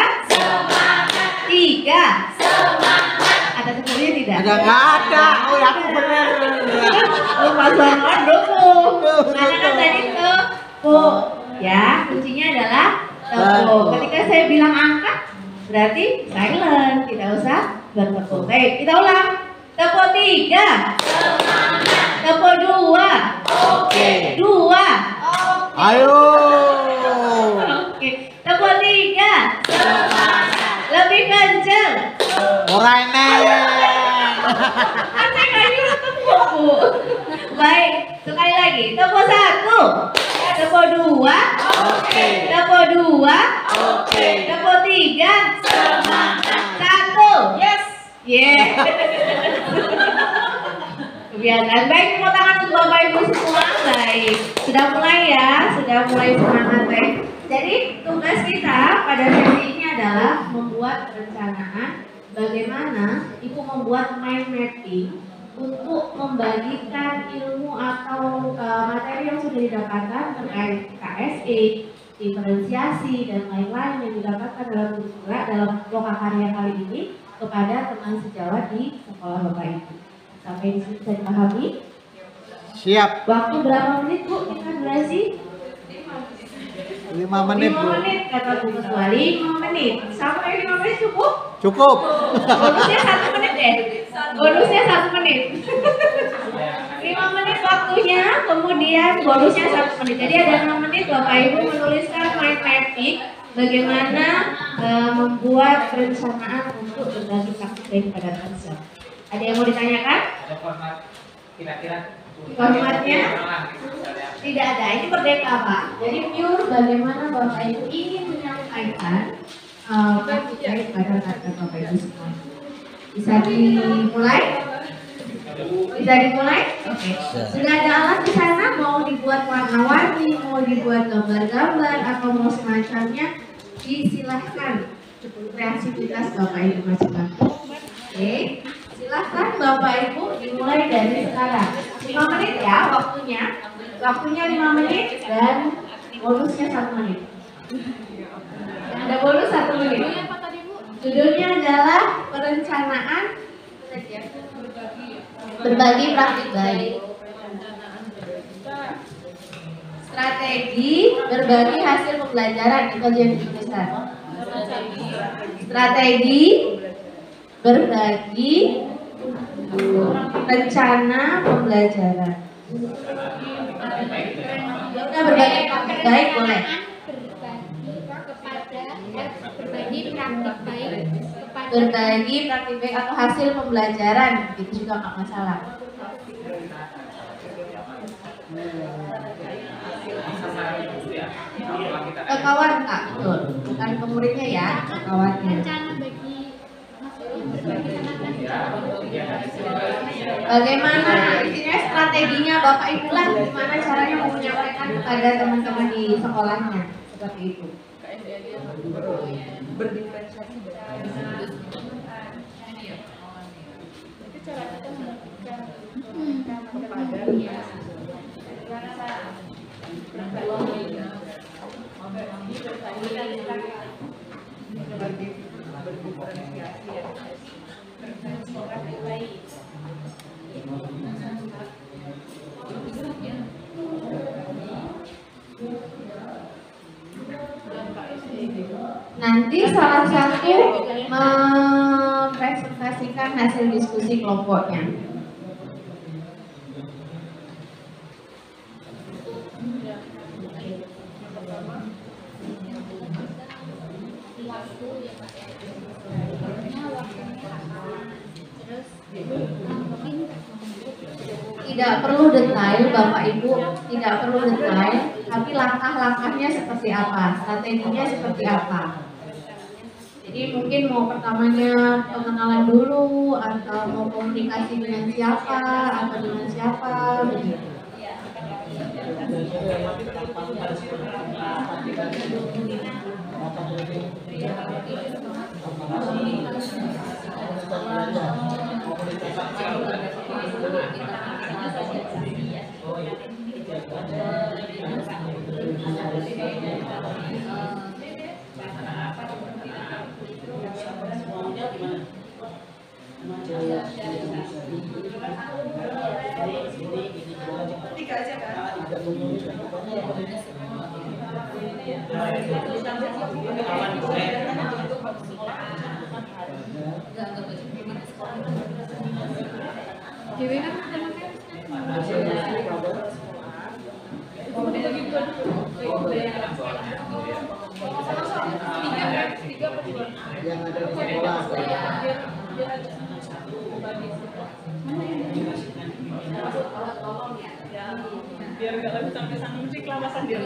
3. Ada tepuknya tidak? Nggak ada. Oh ya aku bener. Oh pasangan dukung. Karena kan tadi tepuk. Ya, kuncinya adalah tepuk. Ketika saya bilang angkat, berarti silent. Tidak usah bertepuk. Baik, kita ulang. Tepuk 3. Tepuk 2. Oke. 2. Ayo. Oke. Tepuk 3. Lebih kenceng. Orang Kan saya nggak nyuruh tepuk, Bu. Baik, sekali lagi. Tepuk 1. Tepuk 2. Tepuk 2. Tepuk 3. 1. Yes. Yeah. Kebiasaan. Baik, tepuk tangan untuk Bapak Ibu semua. Baik, sudah mulai ya, sudah mulai semangat. Baik. Jadi tugas kita pada sesi ini adalah membuat perencanaan bagaimana Ibu membuat mind mapping untuk membagikan ilmu atau materi yang sudah didapatkan terkait KSE, diferensiasi dan lain-lain yang didapatkan dalam dalam lokakarya kali ini kepada teman sejawat di sekolah Bapak Ibu. Sampai di sini bisa dipahami? Siap. Waktu berapa menit Bu? Kita durasi? 5 menit, Bu. 5 menit kata Bu Ketua. 5 menit. Sampai 5 menit cukup? Cukup. Bonusnya 1 menit deh. Bonusnya 1 menit. 5 menit waktunya, kemudian bonusnya 1 menit. Jadi ada 6 menit Bapak Ibu menuliskan mind mapping bagaimana membuat perencanaan untuk berbagi praktik pada teman. Ada yang mau ditanyakan? Ada format kira-kira Formatnya tidak ada. Ini merdeka Pak. Jadi pure bagaimana Bapak Ibu ingin menyampaikan praktik pada Bapak Ibu semua. Bisa dimulai? Bisa dimulai? Oke. Sudah ada alat di sana, mau dibuat warna-warni, mau dibuat gambar-gambar atau mau semacamnya, disilahkan kreativitas Bapak Ibu masing-masing. Oke. Silahkan Bapak Ibu dimulai dari sekarang. 5 menit ya waktunya. Waktunya 5 menit dan bonusnya 1 menit. Ada bonus 1 menit. Judulnya adalah perencanaan berbagi praktik baik. Strategi berbagi hasil pembelajaran itu yang dituliskan. Strategi berbagi rencana pembelajaran. Kita berbagi praktik baik boleh. Berbagi praktik baik atau hasil pembelajaran itu juga nggak masalah. Ke kawan Kak, betul. Bukan ke muridnya ya, ke kawannya. Bagaimana isinya strateginya Bapak Ibu lah, gimana caranya menyampaikan kepada teman-teman di sekolahnya seperti itu. Nanti salah satu mempresentasikan hasil diskusi kelompoknya. Tidak perlu detail Bapak Ibu, tidak perlu detail. tapi langkah-langkahnya seperti apa, strateginya seperti apa. Jadi mungkin mau pertamanya pengenalan dulu, atau mau komunikasi dengan siapa, atau dengan siapa, begitu. Yang ada di sekolah. Biar nggak lagi sampai sana mesti kelabasan dia.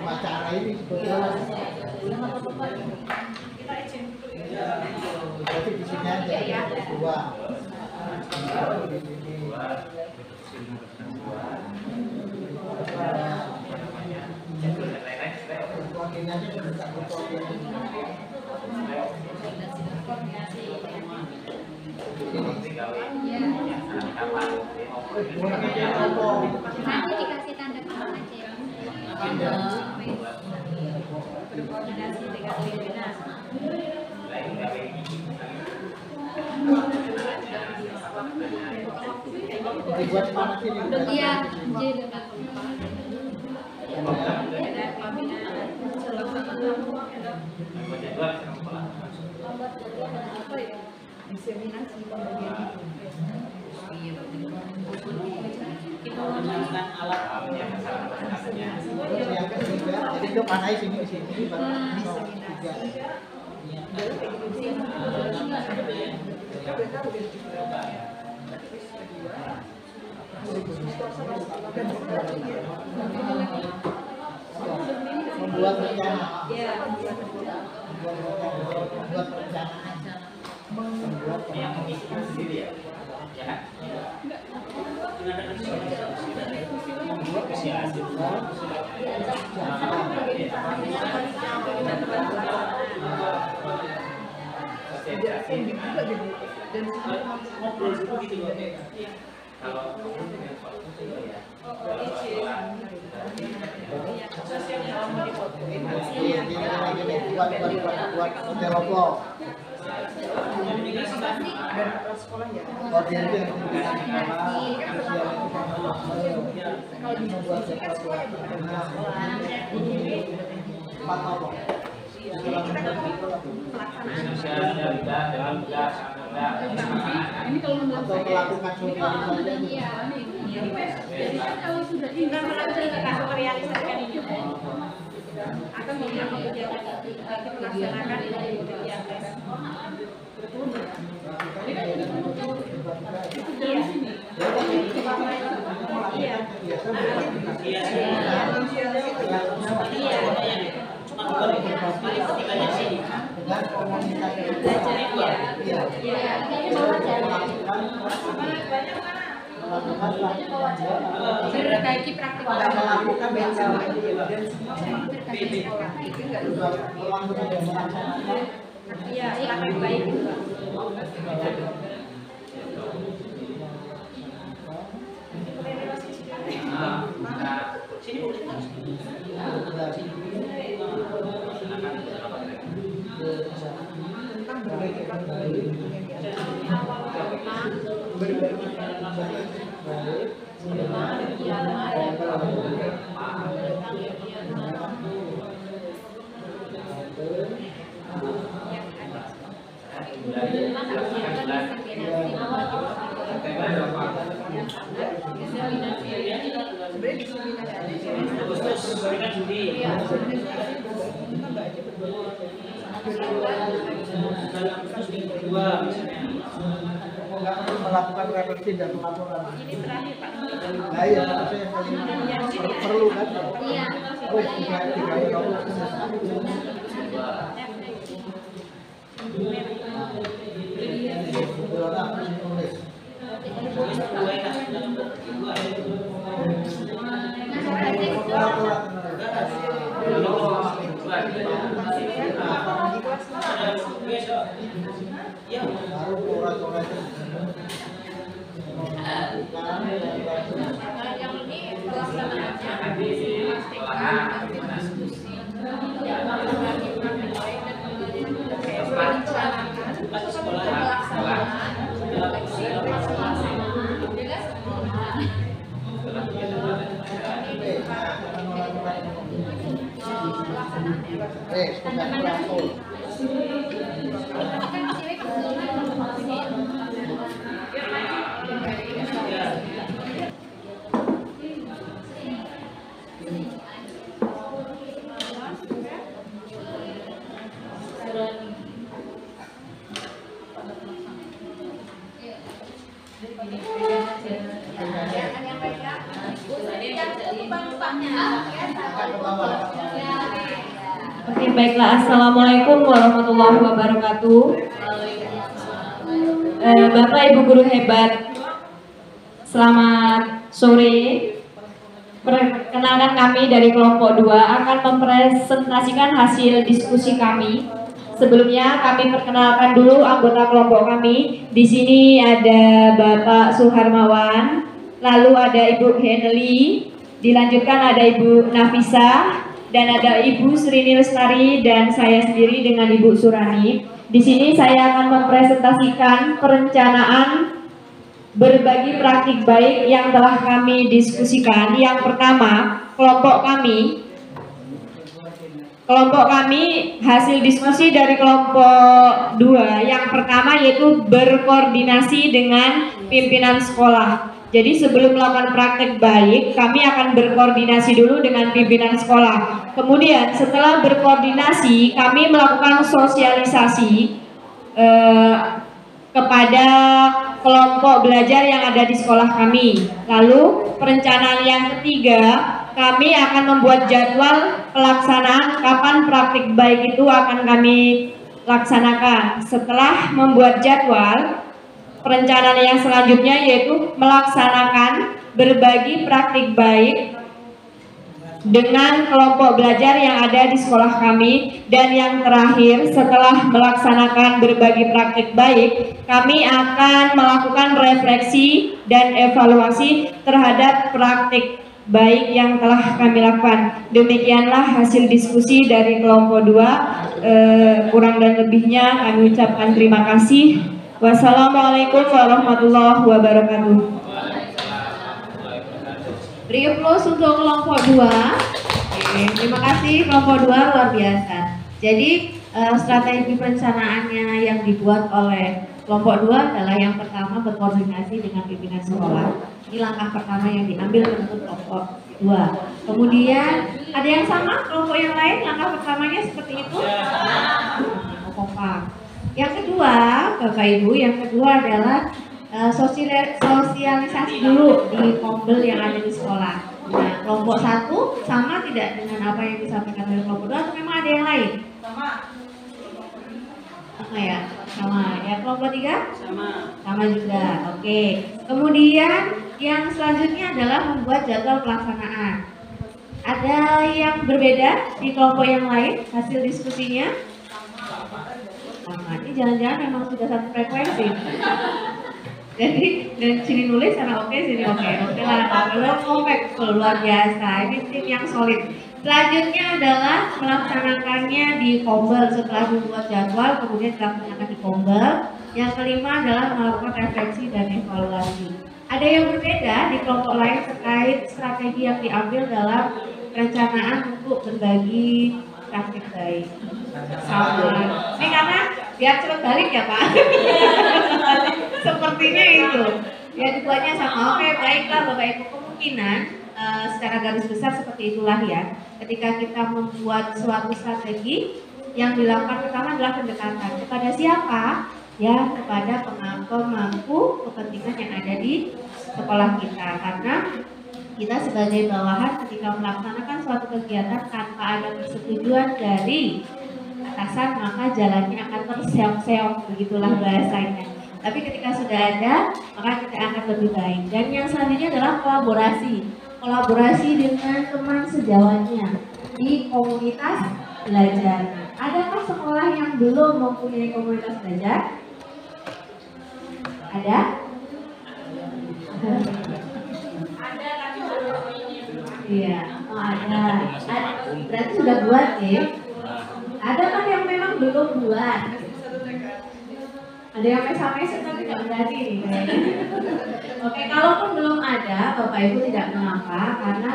Acara ini sebetulnya jadi di sini aja dua. Di sini. Koordinasi bisa Nanti dikasih tanda tangan aja. Koordinasi dengan pimpinan. dibuat mana sini? Iya, diseminasi pembagian yang ketiga, jadi itu panai sini ke sini baru tiga. Membuat rencana. Membuat perencanaan. Membuat perencanaan sendiri ya. Membuat ini kalau melakukan sosialisasi kalau sudah merealisasikan ini akan beberapa kegiatan kita melaksanakan memperbaiki praktik melakukan bersama iya praktik baik nggak perlu melakukan refleksi dan pelaporan. Ini terakhir Pak. Nah iya, tapi yang perlu kan? Iya. Oh, tiga Oke, baiklah. Assalamualaikum warahmatullahi wabarakatuh. Bapak Ibu guru hebat, selamat sore. Perkenalkan, kami dari kelompok 2 akan mempresentasikan hasil diskusi kami. Sebelumnya kami perkenalkan dulu anggota kelompok kami. Di sini ada Bapak Suharmawan, lalu ada Ibu Henely, dilanjutkan ada Ibu Nafisa, dan ada Ibu Srini Lestari, dan saya sendiri dengan Ibu Surani. Di sini saya akan mempresentasikan perencanaan berbagi praktik baik yang telah kami diskusikan. Yang pertama, kelompok kami hasil diskusi dari kelompok 2. Yang pertama yaitu berkoordinasi dengan pimpinan sekolah. Jadi sebelum melakukan praktek baik, kami akan berkoordinasi dulu dengan pimpinan sekolah. Kemudian setelah berkoordinasi, kami melakukan sosialisasi kepada kelompok belajar yang ada di sekolah kami. Lalu perencanaan yang ketiga, kami akan membuat jadwal pelaksanaan kapan praktik baik itu akan kami laksanakan. Setelah membuat jadwal, perencanaan yang selanjutnya yaitu melaksanakan berbagi praktik baik dengan kelompok belajar yang ada di sekolah kami. Dan yang terakhir, setelah melaksanakan berbagi praktik baik, kami akan melakukan refleksi dan evaluasi terhadap praktik baik yang telah kami lakukan. Demikianlah hasil diskusi dari kelompok 2. Kurang dan lebihnya kami ucapkan terima kasih. Wassalamualaikum warahmatullahi wabarakatuh. Beri aplaus untuk kelompok 2. Oke, terima kasih kelompok 2, luar biasa. Jadi strategi perencanaannya yang dibuat oleh kelompok 2 adalah yang pertama berkoordinasi dengan pimpinan sekolah. Ini langkah pertama yang diambil untuk kelompok 2. Kemudian ada yang sama kelompok yang lain, langkah pertamanya seperti itu? Kompak. Yang kedua, Bapak Ibu, yang kedua adalah sosialisasi dulu di kombel yang ada di sekolah. Nah, kelompok 1 sama tidak dengan apa yang disampaikan oleh kelompok 2 atau memang ada yang lain? Sama ya? Sama. Ya, kelompok 3? Sama juga. Oke. Kemudian yang selanjutnya adalah membuat jadwal pelaksanaan. Ada yang berbeda di kelompok yang lain hasil diskusinya? Sama. Ini jangan-jangan memang sudah satu frekuensi. Jadi dan sini nulis sana oke, sini oke lah. Kalau kompak luar biasa. Ini tim yang solid. Selanjutnya adalah melaksanakannya di kombel. Setelah membuat jadwal, kemudian dilaksanakan di kombel. Yang kelima adalah melakukan refleksi dan evaluasi. Ada yang berbeda di kelompok lain terkait strategi yang diambil dalam perencanaan untuk berbagi praktik baik. Sama. Ini karena biar cepat balik ya Pak. Sepertinya itu. Ya dibuatnya sama. Oke, baiklah Bapak Ibu, kemungkinan secara garis besar seperti itulah ya. Ketika kita membuat suatu strategi, yang dilakukan pertama adalah pendekatan kepada siapa ya kepada pemangku kepentingan yang ada di sekolah kita, karena kita sebagai bawahan ketika melaksanakan suatu kegiatan tanpa ada persetujuan dari atasan maka jalannya akan terseok-seok, begitulah bahasanya. Tapi ketika sudah ada maka kita akan lebih baik. Dan yang selanjutnya adalah kolaborasi dengan teman sejawatnya di komunitas belajar. Adakah sekolah yang belum mempunyai komunitas belajar? Ada? Iya, oh ada. Berarti sudah buat ya? Adakah yang memang belum buat? Ada yang mes-mes tapi nggak berani nih. Oke, kalaupun belum ada, Bapak Ibu tidak mengapa, karena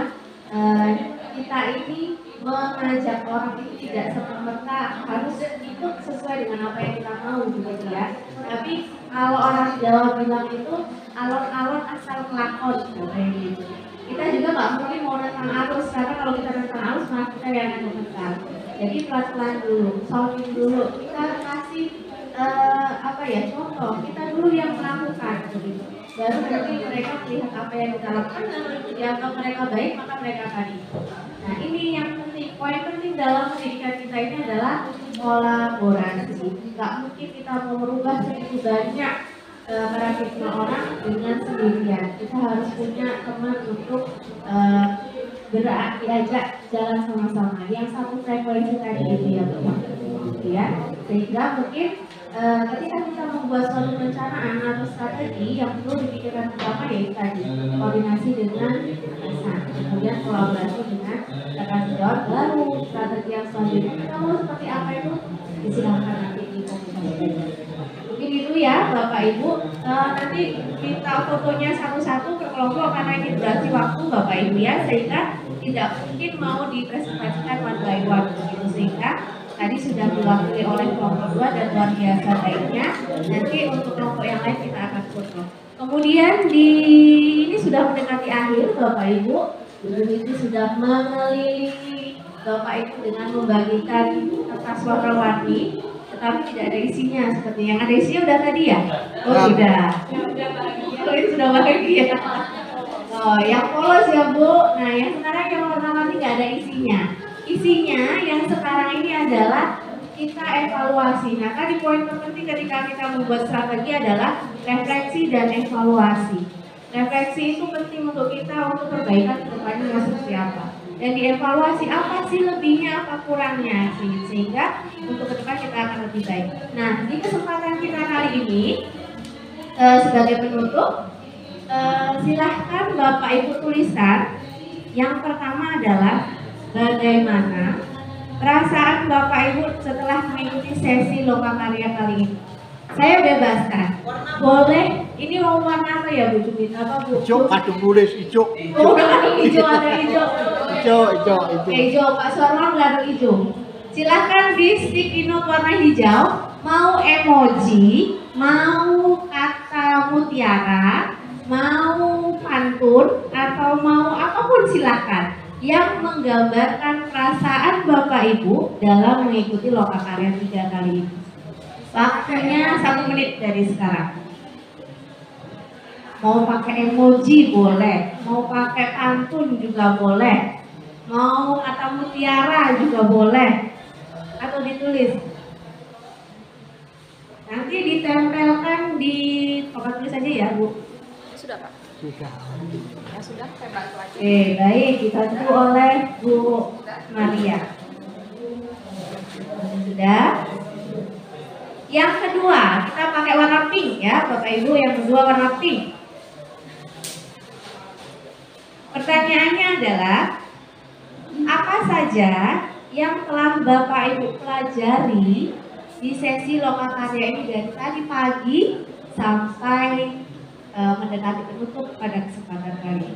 kita ini mengajak orang itu tidak serta-merta harus ikut sesuai dengan apa yang kita mau gitu ya. Tapi kalau orang Jawa bilang itu alon-alon asal kelakon kayak gitu. Kita juga nggak mungkin mau nentang arus, karena kalau kita nentang arus malah kita yang akan menentang. Jadi pelan-pelan dulu, solving dulu. Kita kasih contoh. Kita dulu yang melakukan begitu. Baru nanti mereka melihat apa yang kita lakukan dan itu dianggap mereka baik, maka mereka akan ikut. Nah ini yang penting, poin penting dalam pendidikan kita ini adalah kolaborasi. Nggak mungkin kita mau merubah segitu banyak paradigma orang dengan sendirian. Kita harus punya teman untuk gerak, diajak jalan sama-sama. Yang satu frekuensi tadi itu ya, sehingga mungkin ketika kita membuat suatu perencanaan atau strategi yang perlu dipikirkan pertama yaitu tadi koordinasi dengan atasan, kemudian kolaborasi dengan rekan sejawat, baru strategi yang selanjutnya kita mau seperti apa itu disilahkan nanti di komunitas. Mungkin itu ya Bapak Ibu, nanti kita fotonya satu-satu ke kelompok karena ini durasi waktu Bapak Ibu ya, sehingga tidak mungkin mau dipresentasikan one by one begitu, sehingga tadi sudah diwakili oleh kelompok 2 dan luar biasa baiknya. Nanti untuk kelompok yang lain kita akan foto. Kemudian ini sudah mendekati akhir Bapak Ibu. Guru itu sudah mengelilingi Bapak Ibu dengan membagikan kertas warna-warni, tetapi tidak ada isinya seperti yang ada isinya udah tadi ya? Oh sudah. Oh ini sudah bahagia. Oh yang polos ya Bu. Nah yang sekarang yang warna-warni nggak ada isinya. Isinya yang sekarang ini adalah kita evaluasi. Nah, tadi poin terpenting ketika kita membuat strategi adalah refleksi dan evaluasi. Refleksi itu penting untuk kita untuk perbaikan ke depannya seperti apa. Dan dievaluasi apa sih lebihnya, apa kurangnya, sehingga untuk ke depan kita akan lebih baik. Nah, di kesempatan kita kali ini sebagai penutup, silahkan Bapak Ibu tuliskan. Yang pertama adalah bagaimana perasaan Bapak Ibu setelah mengikuti sesi lokakarya kali ini? Saya bebaskan. Boleh, ini mau warna apa ya Bu Jumit? Apa Bu? Hijau, kadung tulis hijau. Oh, kadung hijau, ada hijau. Hijau. Hijau, Pak Suarman kadung hijau. Silahkan di sticky note warna hijau. Mau emoji, mau kata mutiara, mau pantun, atau mau apapun silahkan yang menggambarkan perasaan Bapak Ibu dalam mengikuti lokakarya 3 kali ini. Waktunya 1 menit dari sekarang. Mau pakai emoji boleh, mau pakai pantun juga boleh, mau kata mutiara juga boleh, atau ditulis. Nanti ditempelkan di tempat tulis saja ya Bu. Sudah Pak. Sudah. Ya sudah, saya bantu aja. Baik, dibantu oleh Bu Maria. Sudah. Yang kedua, kita pakai warna pink ya, Bapak Ibu. Yang kedua warna pink. Pertanyaannya adalah, apa saja yang telah Bapak Ibu pelajari di sesi lokakarya ini dari tadi pagi sampai mendekati penutup pada kesempatan kali ini?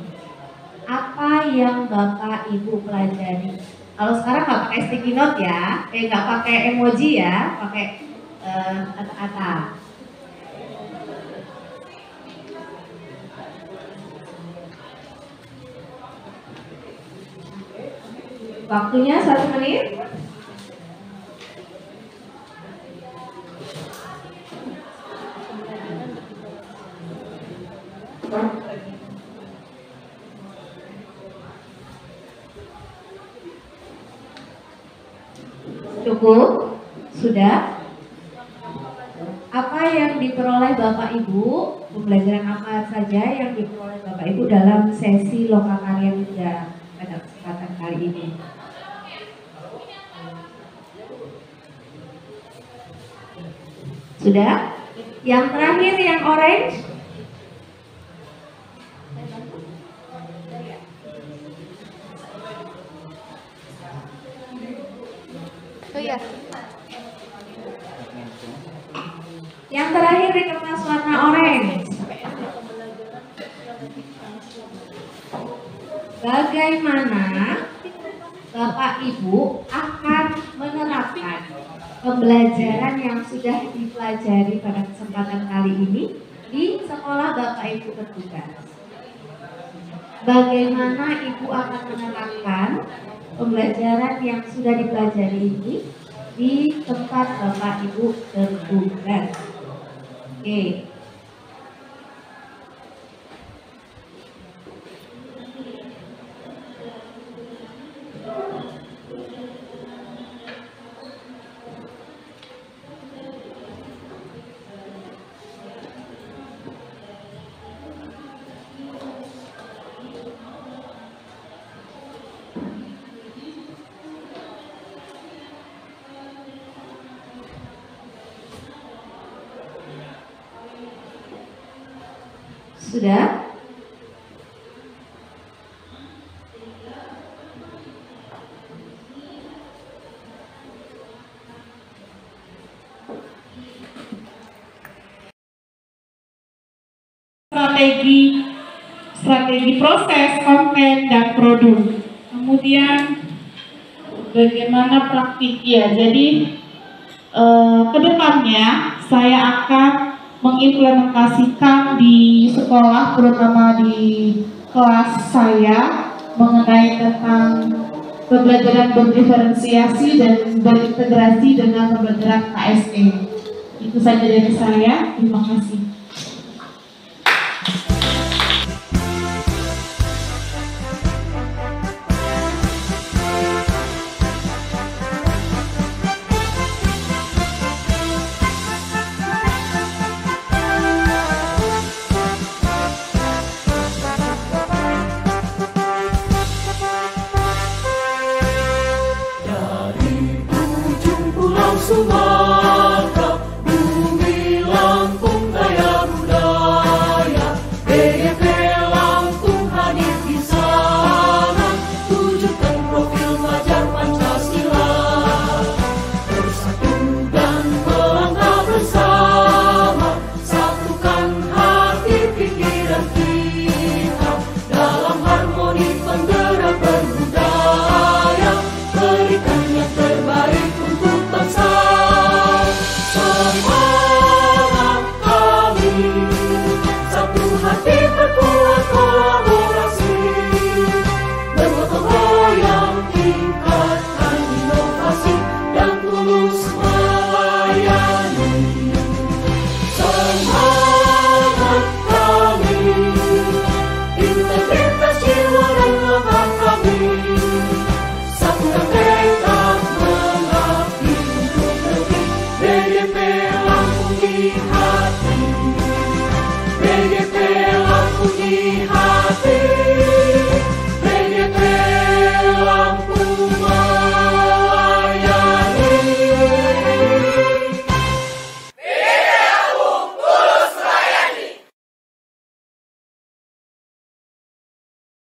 Apa yang Bapak Ibu pelajari? Kalau sekarang nggak pakai sticky note ya, nggak pakai emoji ya, pakai kata-kata. Waktunya 1 menit. Cukup? Sudah? Apa yang diperoleh Bapak Ibu, pembelajaran apa saja yang diperoleh Bapak Ibu dalam sesi lokakarya muda pada kesempatan kali ini? Sudah? Yang terakhir yang orange? Oh ya. Yang terakhir di kertas warna orange. Bagaimana Bapak Ibu akan menerapkan pembelajaran yang sudah dipelajari pada kesempatan kali ini di sekolah Bapak Ibu bertugas? Bagaimana Ibu akan menerapkan pembelajaran yang sudah dipelajari ini di tempat Bapak Ibu bertugas? Oke. Sudah? Strategi proses, konten, dan produk. Kemudian bagaimana praktik ya. Jadi kedepannya saya akan mengimplementasikan di sekolah, terutama di kelas saya, mengenai tentang pembelajaran berdiferensiasi dan berintegrasi dengan pembelajaran KSE. Itu saja dari saya. Terima kasih.